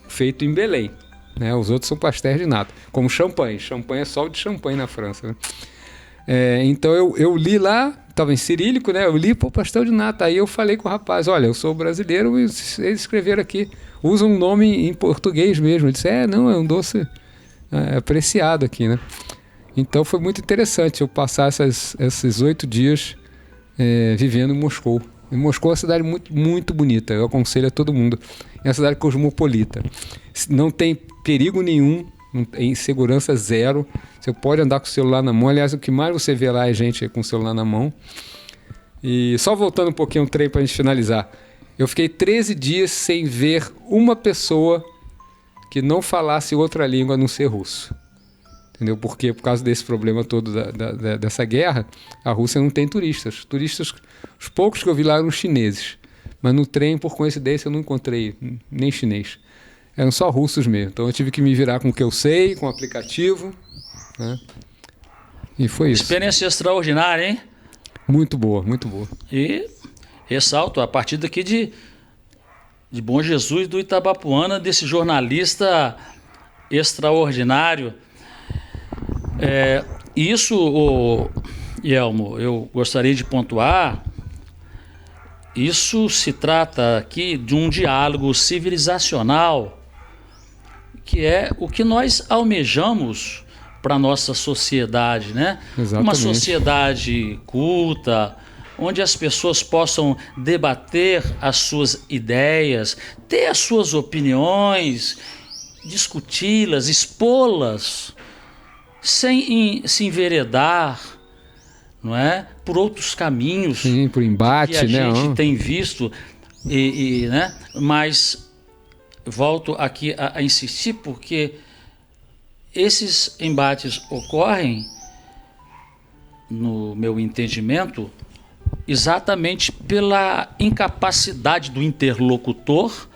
feito em Belém, né? Os outros são pastéis de nata, como champanhe. Champanhe é só o de champanhe na França, né? Então eu li lá, estava em cirílico, né? Eu li, pastel de nata. Aí eu falei com o rapaz, olha, eu sou brasileiro e eles escreveram aqui, usam um nome em português mesmo. Ele disse, não, é um doce apreciado aqui, né? Então foi muito interessante eu passar esses 8 dias vivendo em Moscou. E Moscou é uma cidade muito, muito bonita, eu aconselho a todo mundo. É uma cidade cosmopolita. Não tem perigo nenhum, em segurança zero. Você pode andar com o celular na mão. Aliás, o que mais você vê lá é gente com o celular na mão. E só voltando um pouquinho o trem para a gente finalizar. Eu fiquei 13 dias sem ver uma pessoa que não falasse outra língua a não ser russo. Entendeu? Porque por causa desse problema todo dessa guerra, a Rússia não tem turistas. Turistas, os poucos que eu vi lá eram chineses. Mas no trem, por coincidência, eu não encontrei nem chinês. Eram só russos mesmo. Então eu tive que me virar com o que eu sei, com o aplicativo, né? E foi isso. Experiência extraordinária, hein? Muito boa, muito boa. E ressalto, a partir daqui de Bom Jesus do Itabapuana, desse jornalista extraordinário. Isso, Yelmo, eu gostaria de pontuar, isso se trata aqui de um diálogo civilizacional, que é o que nós almejamos para a nossa sociedade, né? Exatamente. Uma sociedade culta, onde as pessoas possam debater as suas ideias, ter as suas opiniões, discuti-las, expô-las, sem se enveredar, não é? Por outros caminhos. Sim, por embate, que a gente né? tem visto, né? Mas volto aqui a insistir, porque esses embates ocorrem, no meu entendimento, exatamente pela incapacidade do interlocutor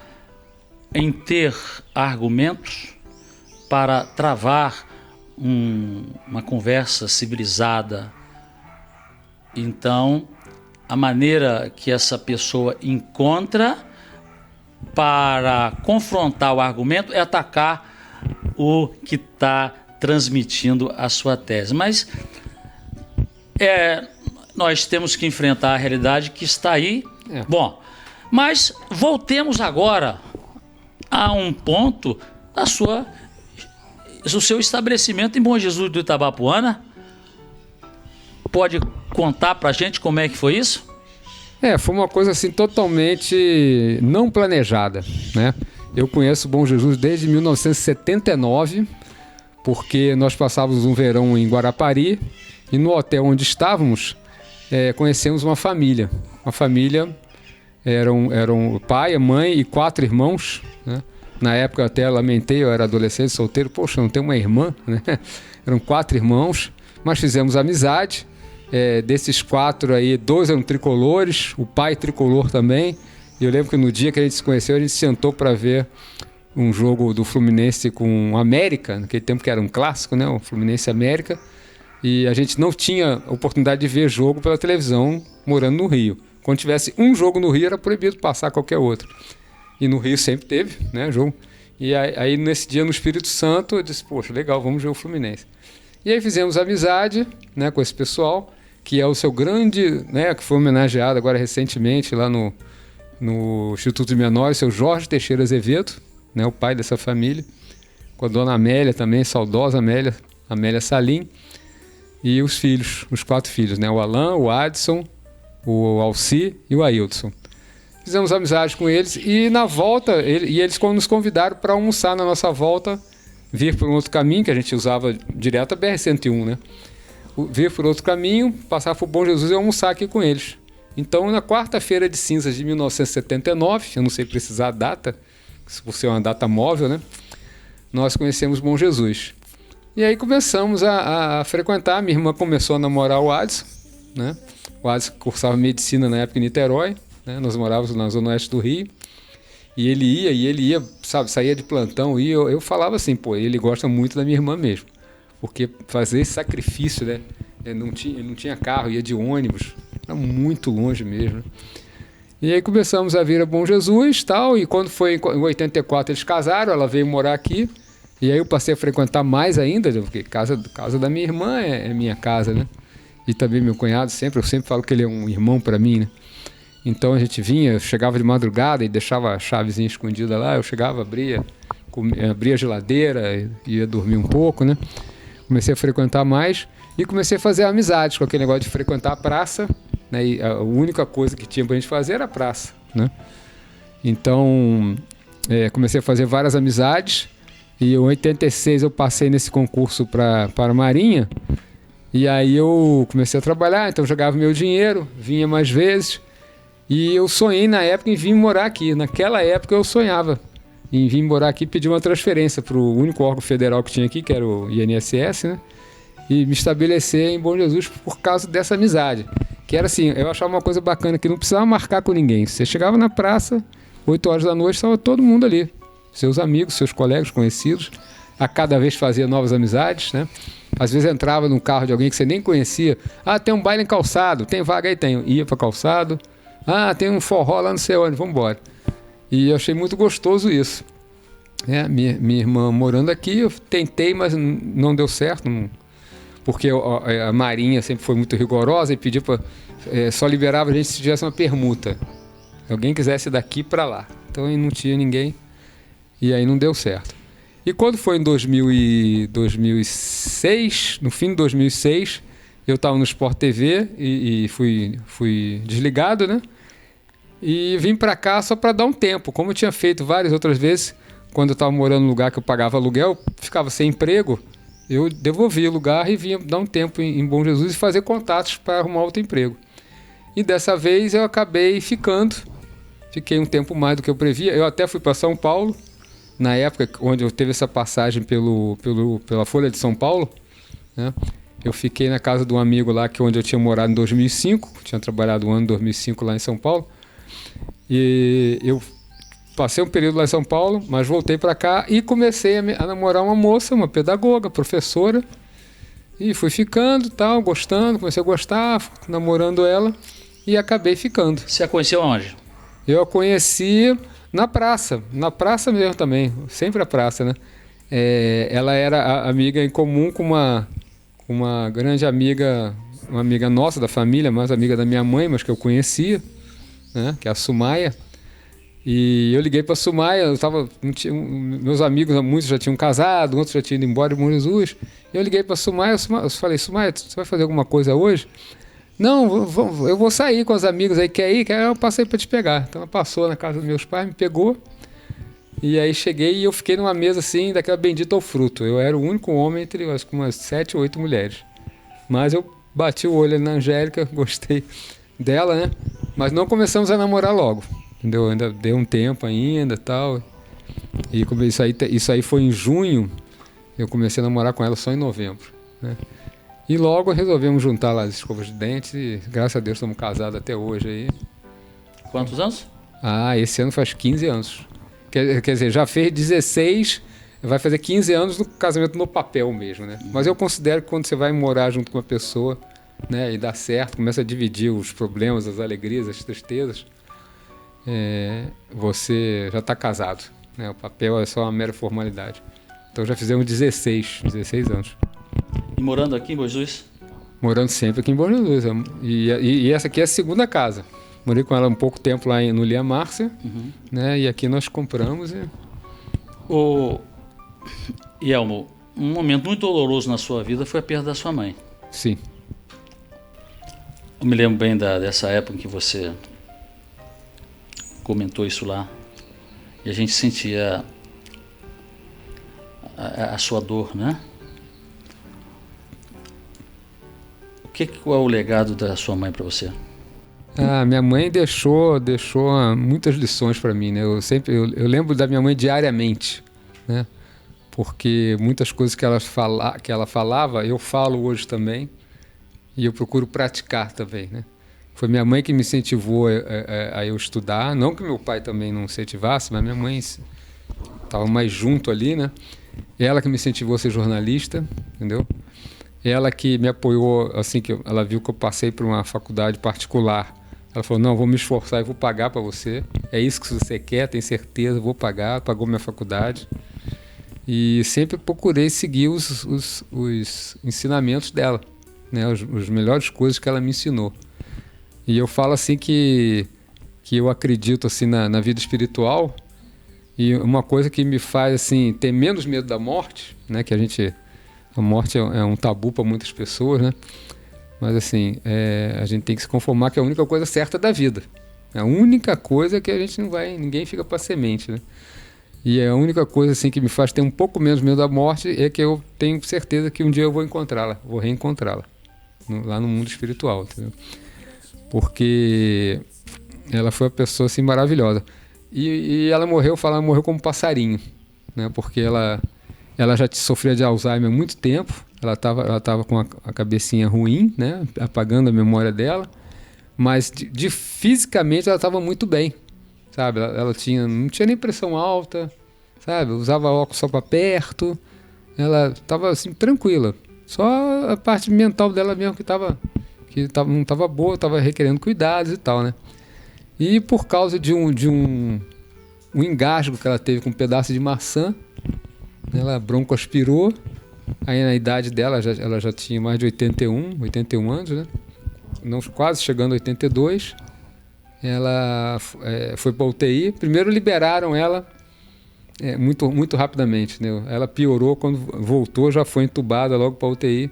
em ter argumentos para travar uma conversa civilizada. Então, a maneira que essa pessoa encontra para confrontar o argumento é atacar o que está transmitindo a sua tese. Mas nós temos que enfrentar a realidade que está aí. Bom, mas voltemos agora a um ponto do seu estabelecimento em Bom Jesus do Itabapuana. Pode contar pra gente como é que foi isso? Foi uma coisa assim totalmente não planejada, né? Eu conheço Bom Jesus desde 1979, porque nós passávamos um verão em Guarapari e no hotel onde estávamos conhecemos uma família. Uma família, eram o pai, a mãe e 4 irmãos, né? Na época eu até lamentei, eu era adolescente, solteiro, poxa, não tem uma irmã, né? Eram 4 irmãos, mas fizemos amizade. Desses 4 aí, 2 eram tricolores, o pai tricolor também. E eu lembro que no dia que a gente se conheceu, a gente sentou para ver um jogo do Fluminense com o América, naquele tempo que era um clássico, né? O Fluminense América. E a gente não tinha oportunidade de ver jogo pela televisão morando no Rio. Quando tivesse um jogo no Rio, era proibido passar qualquer outro. E no Rio sempre teve, né, jogo. E aí nesse dia no Espírito Santo, eu disse, poxa, legal, vamos ver o Fluminense. E aí fizemos amizade, né, com esse pessoal, que é o seu grande, né, que foi homenageado agora recentemente lá no Instituto de Menores, seu Jorge Teixeira Azevedo, né, o pai dessa família, com a dona Amélia também, saudosa Amélia Salim, e os filhos, os 4 filhos, né, o Alan, o Adson, o Alci e o Ailton. Fizemos amizade com eles e na volta, eles nos convidaram para almoçar na nossa volta, vir por um outro caminho, que a gente usava direto a BR-101, né? Vir por outro caminho, passar por Bom Jesus e almoçar aqui com eles. Então, na quarta-feira de cinzas de 1979, eu não sei precisar a data, por ser uma data móvel, né? Nós conhecemos Bom Jesus. E aí começamos a frequentar, minha irmã começou a namorar o Adson, né? O Adson cursava medicina na época em Niterói, né? Nós morávamos na zona oeste do Rio. E ele ia, sabe, saía de plantão. E eu falava assim, pô, ele gosta muito da minha irmã mesmo. Porque fazer esse sacrifício, né? Ele não tinha carro, ia de ônibus. era muito longe mesmo. E aí começamos a vir a Bom Jesus, tal, e quando foi em 84 eles casaram, ela veio morar aqui, e aí eu passei a frequentar mais ainda, porque casa da minha irmã é minha casa, né? E também meu cunhado eu sempre falo que ele é um irmão para mim, né? Então a gente vinha, chegava de madrugada e deixava a chavezinha escondida lá, eu chegava, abria a geladeira, ia dormir um pouco, né? Comecei a frequentar mais e comecei a fazer amizades com aquele negócio de frequentar a praça, né? E a única coisa que tinha pra gente fazer era a praça, né? Então, comecei a fazer várias amizades e em 86 eu passei nesse concurso para a Marinha e aí eu comecei a trabalhar, então eu jogava meu dinheiro, vinha mais vezes e eu sonhei na época em vir morar aqui. Naquela época eu sonhava em vir morar aqui e pedir uma transferência para o único órgão federal que tinha aqui, que era o INSS, né? E me estabelecer em Bom Jesus por causa dessa amizade. Que era assim, eu achava uma coisa bacana, que não precisava marcar com ninguém. Você chegava na praça, 8 horas da noite, estava todo mundo ali. Seus amigos, seus colegas, conhecidos. A cada vez fazia novas amizades, né? Às vezes entrava num carro de alguém que você nem conhecia. Ah, tem um baile em Calçado, tem vaga aí? Tem. Ia para Calçado. Ah, tem um forró lá não sei onde, vamos embora. E eu achei muito gostoso isso. Minha irmã morando aqui, eu tentei, mas não deu certo, porque a Marinha sempre foi muito rigorosa e pediu para só liberava a gente se tivesse uma permuta. Se alguém quisesse daqui para lá. Então aí não tinha ninguém e aí não deu certo. E quando foi em 2006, no fim de 2006, eu estava no Sport TV e fui desligado, né? E vim para cá só para dar um tempo. Como eu tinha feito várias outras vezes, quando eu estava morando num lugar que eu pagava aluguel, ficava sem emprego, eu devolvia o lugar e vinha dar um tempo em Bom Jesus e fazer contatos para arrumar outro emprego. E dessa vez eu acabei ficando. Fiquei um tempo mais do que eu previa. Eu até fui para São Paulo, na época onde eu teve essa passagem pela Folha de São Paulo, né? Eu fiquei na casa de um amigo lá, onde eu tinha morado em 2005, tinha trabalhado um ano em 2005 lá em São Paulo. E eu passei um período lá em São Paulo, mas voltei para cá e comecei a namorar uma moça, uma pedagoga, professora. E fui ficando, tal, gostando, comecei a gostar, namorando ela e acabei ficando. Você a conheceu onde? Eu a conheci na praça mesmo também, sempre a praça, né? Ela era amiga em comum com uma grande amiga, uma amiga nossa da família, mais amiga da minha mãe, mas que eu conhecia, né? Que é a Sumaia. E eu liguei para a Sumaia, meus amigos, muitos já tinham casado, outros já tinham ido embora de Bom Jesus. Eu liguei para a Sumaia, eu falei, Sumaia, você vai fazer alguma coisa hoje? Não, eu vou sair com os amigos aí, quer ir? Eu passei para te pegar. Então ela passou na casa dos meus pais, me pegou, e aí cheguei e eu fiquei numa mesa assim, daquela bendita ao fruto. Eu era o único homem entre umas 7 ou 8 mulheres. Mas eu bati o olho na Angélica, gostei dela, né? Mas não começamos a namorar logo. Entendeu? Ainda deu um tempo ainda e tal. E isso aí foi em junho. Eu comecei a namorar com ela só em novembro, né? E logo resolvemos juntar lá as escovas de dentes e graças a Deus estamos casados até hoje aí. Quantos anos? Esse ano faz 15 anos. Quer dizer, já fez 16, vai fazer 15 anos no casamento no papel mesmo, né? Mas eu considero que quando você vai morar junto com uma pessoa, né, e dá certo, começa a dividir os problemas, as alegrias, as tristezas, você já está casado, né? O papel é só uma mera formalidade. Então já fizemos 16 anos. E morando aqui em Bom Jesus? Morando sempre aqui em Bom Jesus. E essa aqui é a segunda casa. Morei com ela um pouco tempo lá no Lia Márcia, né? E aqui nós compramos. Elmo, um momento muito doloroso na sua vida foi a perda da sua mãe. Sim. Eu me lembro bem dessa época em que você comentou isso lá. E a gente sentia a sua dor, né? Qual é o legado da sua mãe para você? Minha mãe deixou muitas lições para mim, né? Eu lembro da minha mãe diariamente, né? Porque muitas coisas que ela falava, eu falo hoje também e eu procuro praticar também, né? Foi minha mãe que me incentivou a eu estudar, não que meu pai também não incentivasse, mas minha mãe estava mais junto ali, né? Ela que me incentivou a ser jornalista, entendeu? ela que me apoiou, assim, que ela viu que eu passei por uma faculdade particular. Ela falou, não, vou me esforçar e vou pagar para você. É isso que você quer, tem certeza, vou pagar. Pagou minha faculdade. E sempre procurei seguir os ensinamentos dela, né? As melhores coisas que ela me ensinou. E eu falo assim que eu acredito assim na vida espiritual, e uma coisa que me faz assim ter menos medo da morte, né? Que a morte é um tabu para muitas pessoas, né? Mas assim, a gente tem que se conformar que é a única coisa certa da vida. É a única coisa que a gente não vai, ninguém fica para semente, né? E a única coisa assim que me faz ter um pouco menos medo da morte é que eu tenho certeza que um dia eu vou encontrá-la, vou reencontrá-la lá no mundo espiritual, entendeu? Porque ela foi uma pessoa assim maravilhosa. E ela morreu como passarinho, né? Porque ela já sofria de Alzheimer há muito tempo. Ela tava com a cabecinha ruim, né? Apagando a memória dela. Mas fisicamente ela estava muito bem, sabe? Ela não tinha nem pressão alta, sabe? Usava óculos só para perto. Ela estava assim tranquila. Só a parte mental dela mesmo não estava boa, estava requerendo cuidados e tal, né? E por causa de um engasgo que ela teve com um pedaço de maçã, ela broncoaspirou. Aí na idade dela, ela já tinha mais de 81 anos, né? Não, quase chegando a 82. Ela foi para UTI. Primeiro liberaram ela muito, muito rapidamente, né? Ela piorou, quando voltou já foi entubada logo para UTI.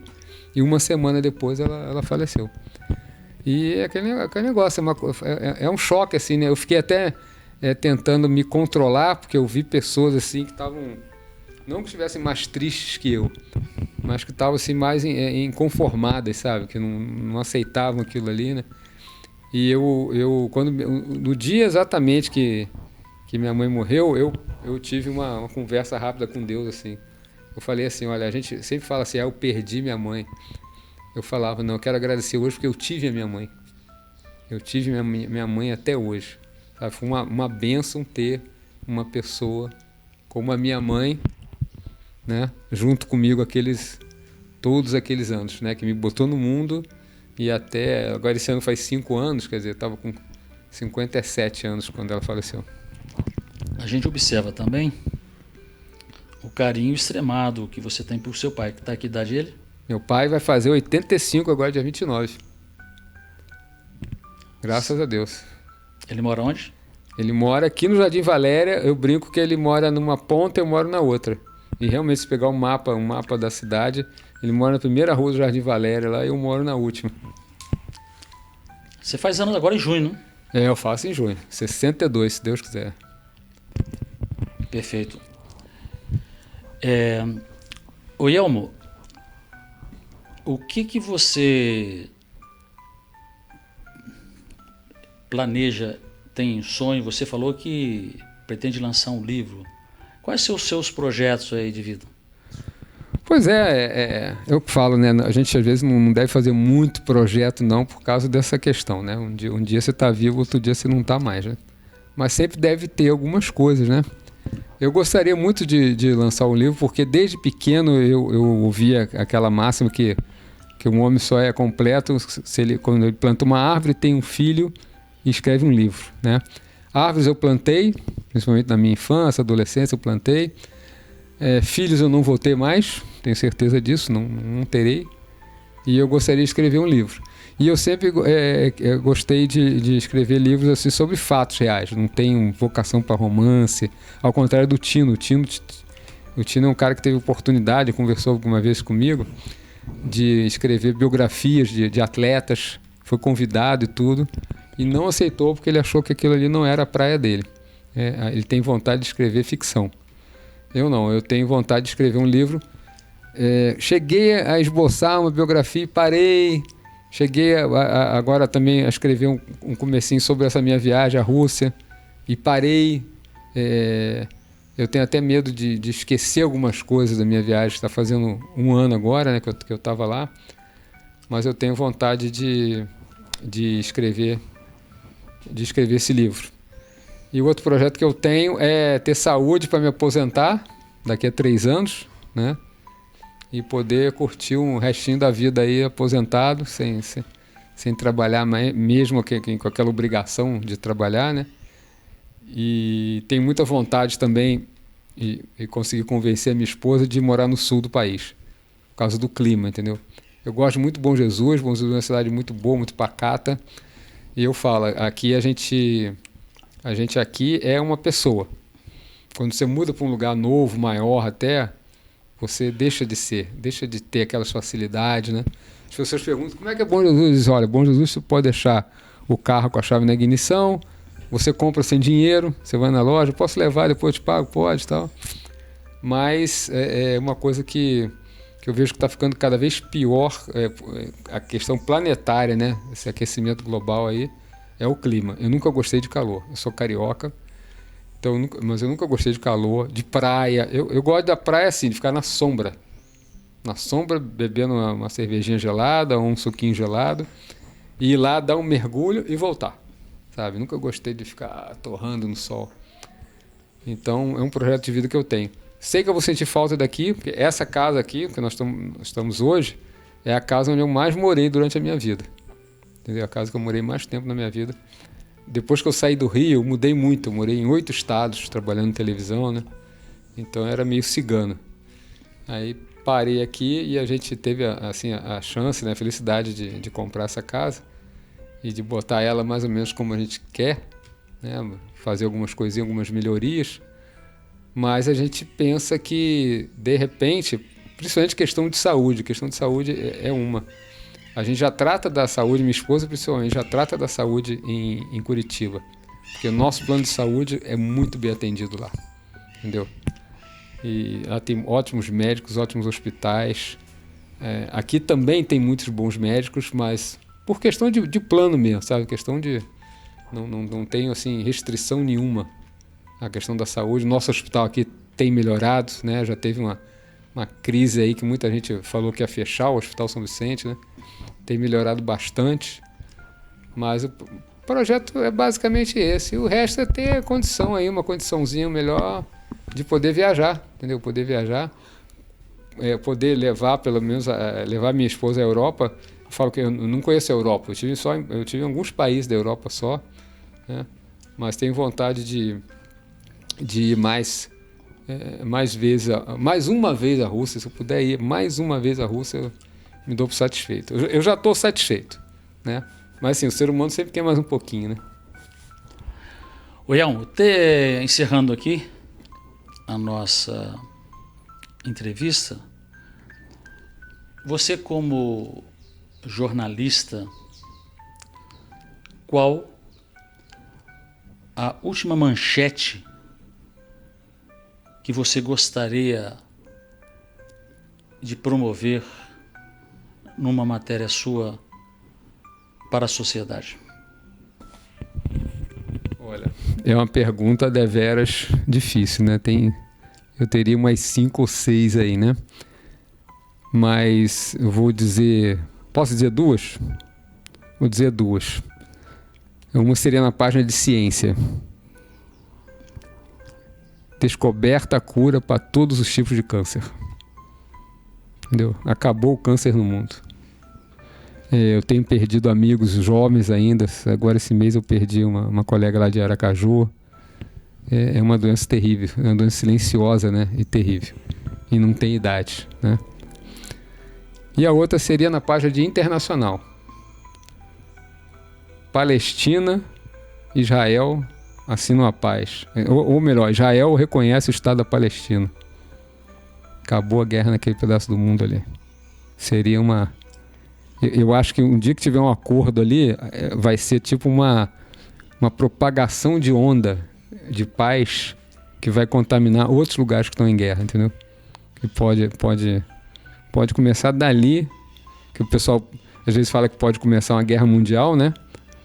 E uma semana depois ela faleceu. E é aquele negócio, é um choque, assim, né? Eu fiquei até tentando me controlar, porque eu vi pessoas assim que estavam, não que estivessem mais tristes que eu, mas que estavam assim, mais inconformadas, sabe? Que não aceitavam aquilo ali, né? E no dia exatamente que minha mãe morreu, eu tive uma conversa rápida com Deus, assim. Eu falei assim, olha, a gente sempre fala assim, eu perdi minha mãe. Eu falava, não, eu quero agradecer hoje porque eu tive a minha mãe. Eu tive minha mãe até hoje. Sabe? Foi uma bênção ter uma pessoa como a minha mãe, né? Junto comigo todos aqueles anos, né? Que me botou no mundo e agora esse ano faz 5 anos, quer dizer, eu estava com 57 anos quando ela faleceu. A gente observa também o carinho extremado que você tem por seu pai. Que idade ele? Meu pai vai fazer 85 agora, dia 29. Graças a Deus. Ele mora onde? Ele mora aqui no Jardim Valéria. Eu brinco que ele mora numa ponta e eu moro na outra. E realmente, se pegar um mapa da cidade, ele mora na primeira rua do Jardim Valéria lá e eu moro na última. Você faz anos agora em junho, não? Eu faço em junho. 62, se Deus quiser. Perfeito. Ô Yelmo, o que você planeja, tem sonho? Você falou que pretende lançar um livro. Quais são os seus projetos aí de vida? Pois eu que falo, né? A gente às vezes não deve fazer muito projeto não por causa dessa questão, né? Um dia você está vivo, outro dia você não está mais, né? Mas sempre deve ter algumas coisas, né? Eu gostaria muito de lançar um livro, porque desde pequeno eu ouvia aquela máxima que um homem só é completo quando ele planta uma árvore, tem um filho e escreve um livro, né? Árvores eu plantei, principalmente na minha infância, adolescência eu plantei. Filhos eu não vou ter mais, tenho certeza disso, não terei. E eu gostaria de escrever um livro. E eu sempre gostei de escrever livros assim, sobre fatos reais. Não tenho vocação para romance, ao contrário do Tino. O Tino é um cara que teve oportunidade, conversou alguma vez comigo, de escrever biografias de atletas, foi convidado e tudo, e não aceitou porque ele achou que aquilo ali não era a praia dele. Ele tem vontade de escrever ficção. Eu não, eu tenho vontade de escrever um livro. Cheguei a esboçar uma biografia e parei. Cheguei agora também a escrever um comecinho sobre essa minha viagem à Rússia e parei. Eu tenho até medo de esquecer algumas coisas da minha viagem. Está fazendo 1 ano agora, né, que eu estava lá. Mas eu tenho vontade de escrever esse livro. E o outro projeto que eu tenho é ter saúde para me aposentar daqui a 3 anos, né? e poder curtir um restinho da vida aí aposentado, sem trabalhar mesmo com aquela obrigação de trabalhar, né? E tenho muita vontade também e conseguir convencer a minha esposa de morar no sul do país, por causa do clima, entendeu? Eu gosto muito de Bom Jesus é uma cidade muito boa, muito pacata, e eu falo, aqui a gente aqui é uma pessoa. Quando você muda para um lugar novo, maior até, você deixa de ter aquelas facilidades, né? As pessoas perguntam, como é que é Bom Jesus? Diz, olha, Bom Jesus você pode deixar o carro com a chave na ignição, você compra sem dinheiro, você vai na loja, posso levar, depois eu te pago? Pode e tal. Mas é uma coisa que eu vejo que está ficando cada vez pior, a questão planetária, né? Esse aquecimento global aí, é o clima. Eu nunca gostei de calor, eu sou carioca, mas eu nunca gostei de calor, de praia. Eu gosto da praia assim, de ficar na sombra, bebendo uma cervejinha gelada ou um suquinho gelado, e ir lá dar um mergulho e voltar, sabe? Nunca gostei de ficar torrando no sol. Então é um projeto de vida que eu tenho. Sei que eu vou sentir falta daqui, porque essa casa aqui, que nós estamos hoje, é a casa onde eu mais morei durante a minha vida. Entendeu? A casa que eu morei mais tempo na minha vida. Depois que eu saí do Rio, eu mudei muito. Eu morei em 8 estados, trabalhando em televisão, né? Então eu era meio cigano. Aí parei aqui e a gente teve assim, a chance, né, a felicidade de comprar essa casa e de botar ela mais ou menos como a gente quer, né? Fazer algumas coisinhas, algumas melhorias. Mas a gente pensa que, de repente, principalmente questão de saúde é uma. A gente já trata da saúde, minha esposa principalmente, já trata da saúde em Curitiba. Porque o nosso plano de saúde é muito bem atendido lá, entendeu? E lá tem ótimos médicos, ótimos hospitais. Aqui também tem muitos bons médicos, mas por questão de plano mesmo, sabe? Questão de... Não tenho, assim, restrição nenhuma. A questão da saúde, nosso hospital aqui tem melhorado, né? Já teve uma crise aí que muita gente falou que ia fechar o Hospital São Vicente, né? Tem melhorado bastante, mas o projeto é basicamente esse. E o resto é ter condição aí, uma condiçãozinha melhor de poder viajar, entendeu? Poder viajar, poder levar, pelo menos, levar minha esposa à Europa. Eu falo que eu não conheço a Europa, eu tive em alguns países da Europa só, né? Mas tenho vontade de ir mais vezes, mais uma vez à Rússia. Se eu puder ir mais uma vez à Rússia, eu me dou por satisfeito. Eu já estou satisfeito, né? Mas assim, o ser humano sempre quer mais um pouquinho, né? Ião, encerrando aqui a nossa entrevista, você como jornalista, qual a última manchete que você gostaria de promover numa matéria sua para a sociedade? Olha, é uma pergunta deveras difícil, né? Eu teria umas 5 ou 6 aí, né? Mas eu vou dizer... Posso dizer 2? Vou dizer 2. Uma seria na página de ciência. Descoberta a cura para todos os tipos de câncer. Entendeu? Acabou o câncer no mundo. Eu tenho perdido amigos jovens ainda. Agora esse mês eu perdi uma colega lá de Aracaju. É uma doença terrível. É uma doença silenciosa, né? E terrível. E não tem idade, né? E a outra seria na página de internacional. Palestina, Israel assinam a paz. Ou melhor, Israel reconhece o Estado da Palestina. Acabou a guerra naquele pedaço do mundo ali. Seria uma... Eu acho que um dia que tiver um acordo ali, vai ser tipo uma propagação de onda de paz que vai contaminar outros lugares que estão em guerra, entendeu? Que pode começar dali, que o pessoal às vezes fala que pode começar uma guerra mundial, né?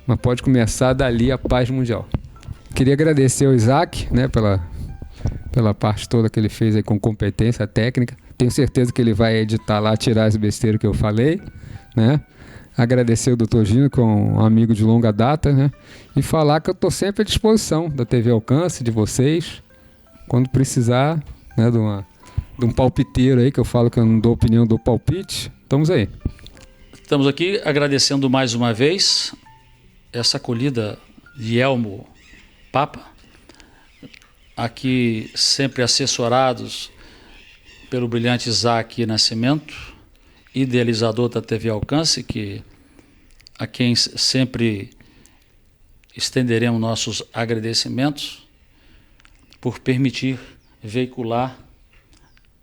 Mas pode começar dali a paz mundial. Queria agradecer ao Isaac, né, pela parte toda que ele fez aí com competência técnica. Tenho certeza que ele vai editar lá, tirar as besteiras que eu falei, né? Agradecer o Dr. Gino, que é um amigo de longa data, né? E falar que eu estou sempre à disposição da TV Alcance, de vocês, quando precisar, né, de um palpiteiro aí, que eu falo que eu não dou opinião, dou palpite. Estamos aí. Estamos aqui agradecendo mais uma vez essa acolhida de Elmo Papa, aqui sempre assessorados pelo brilhante Isaac Nascimento, idealizador da TV Alcance, a quem sempre estenderemos nossos agradecimentos por permitir veicular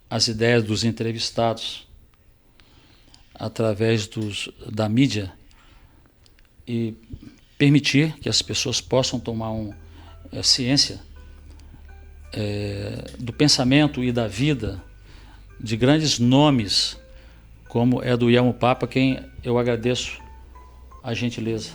as ideias dos entrevistados através da mídia e permitir que as pessoas possam tomar ciência do pensamento e da vida de grandes nomes, como é do Elmo Papa, quem eu agradeço a gentileza.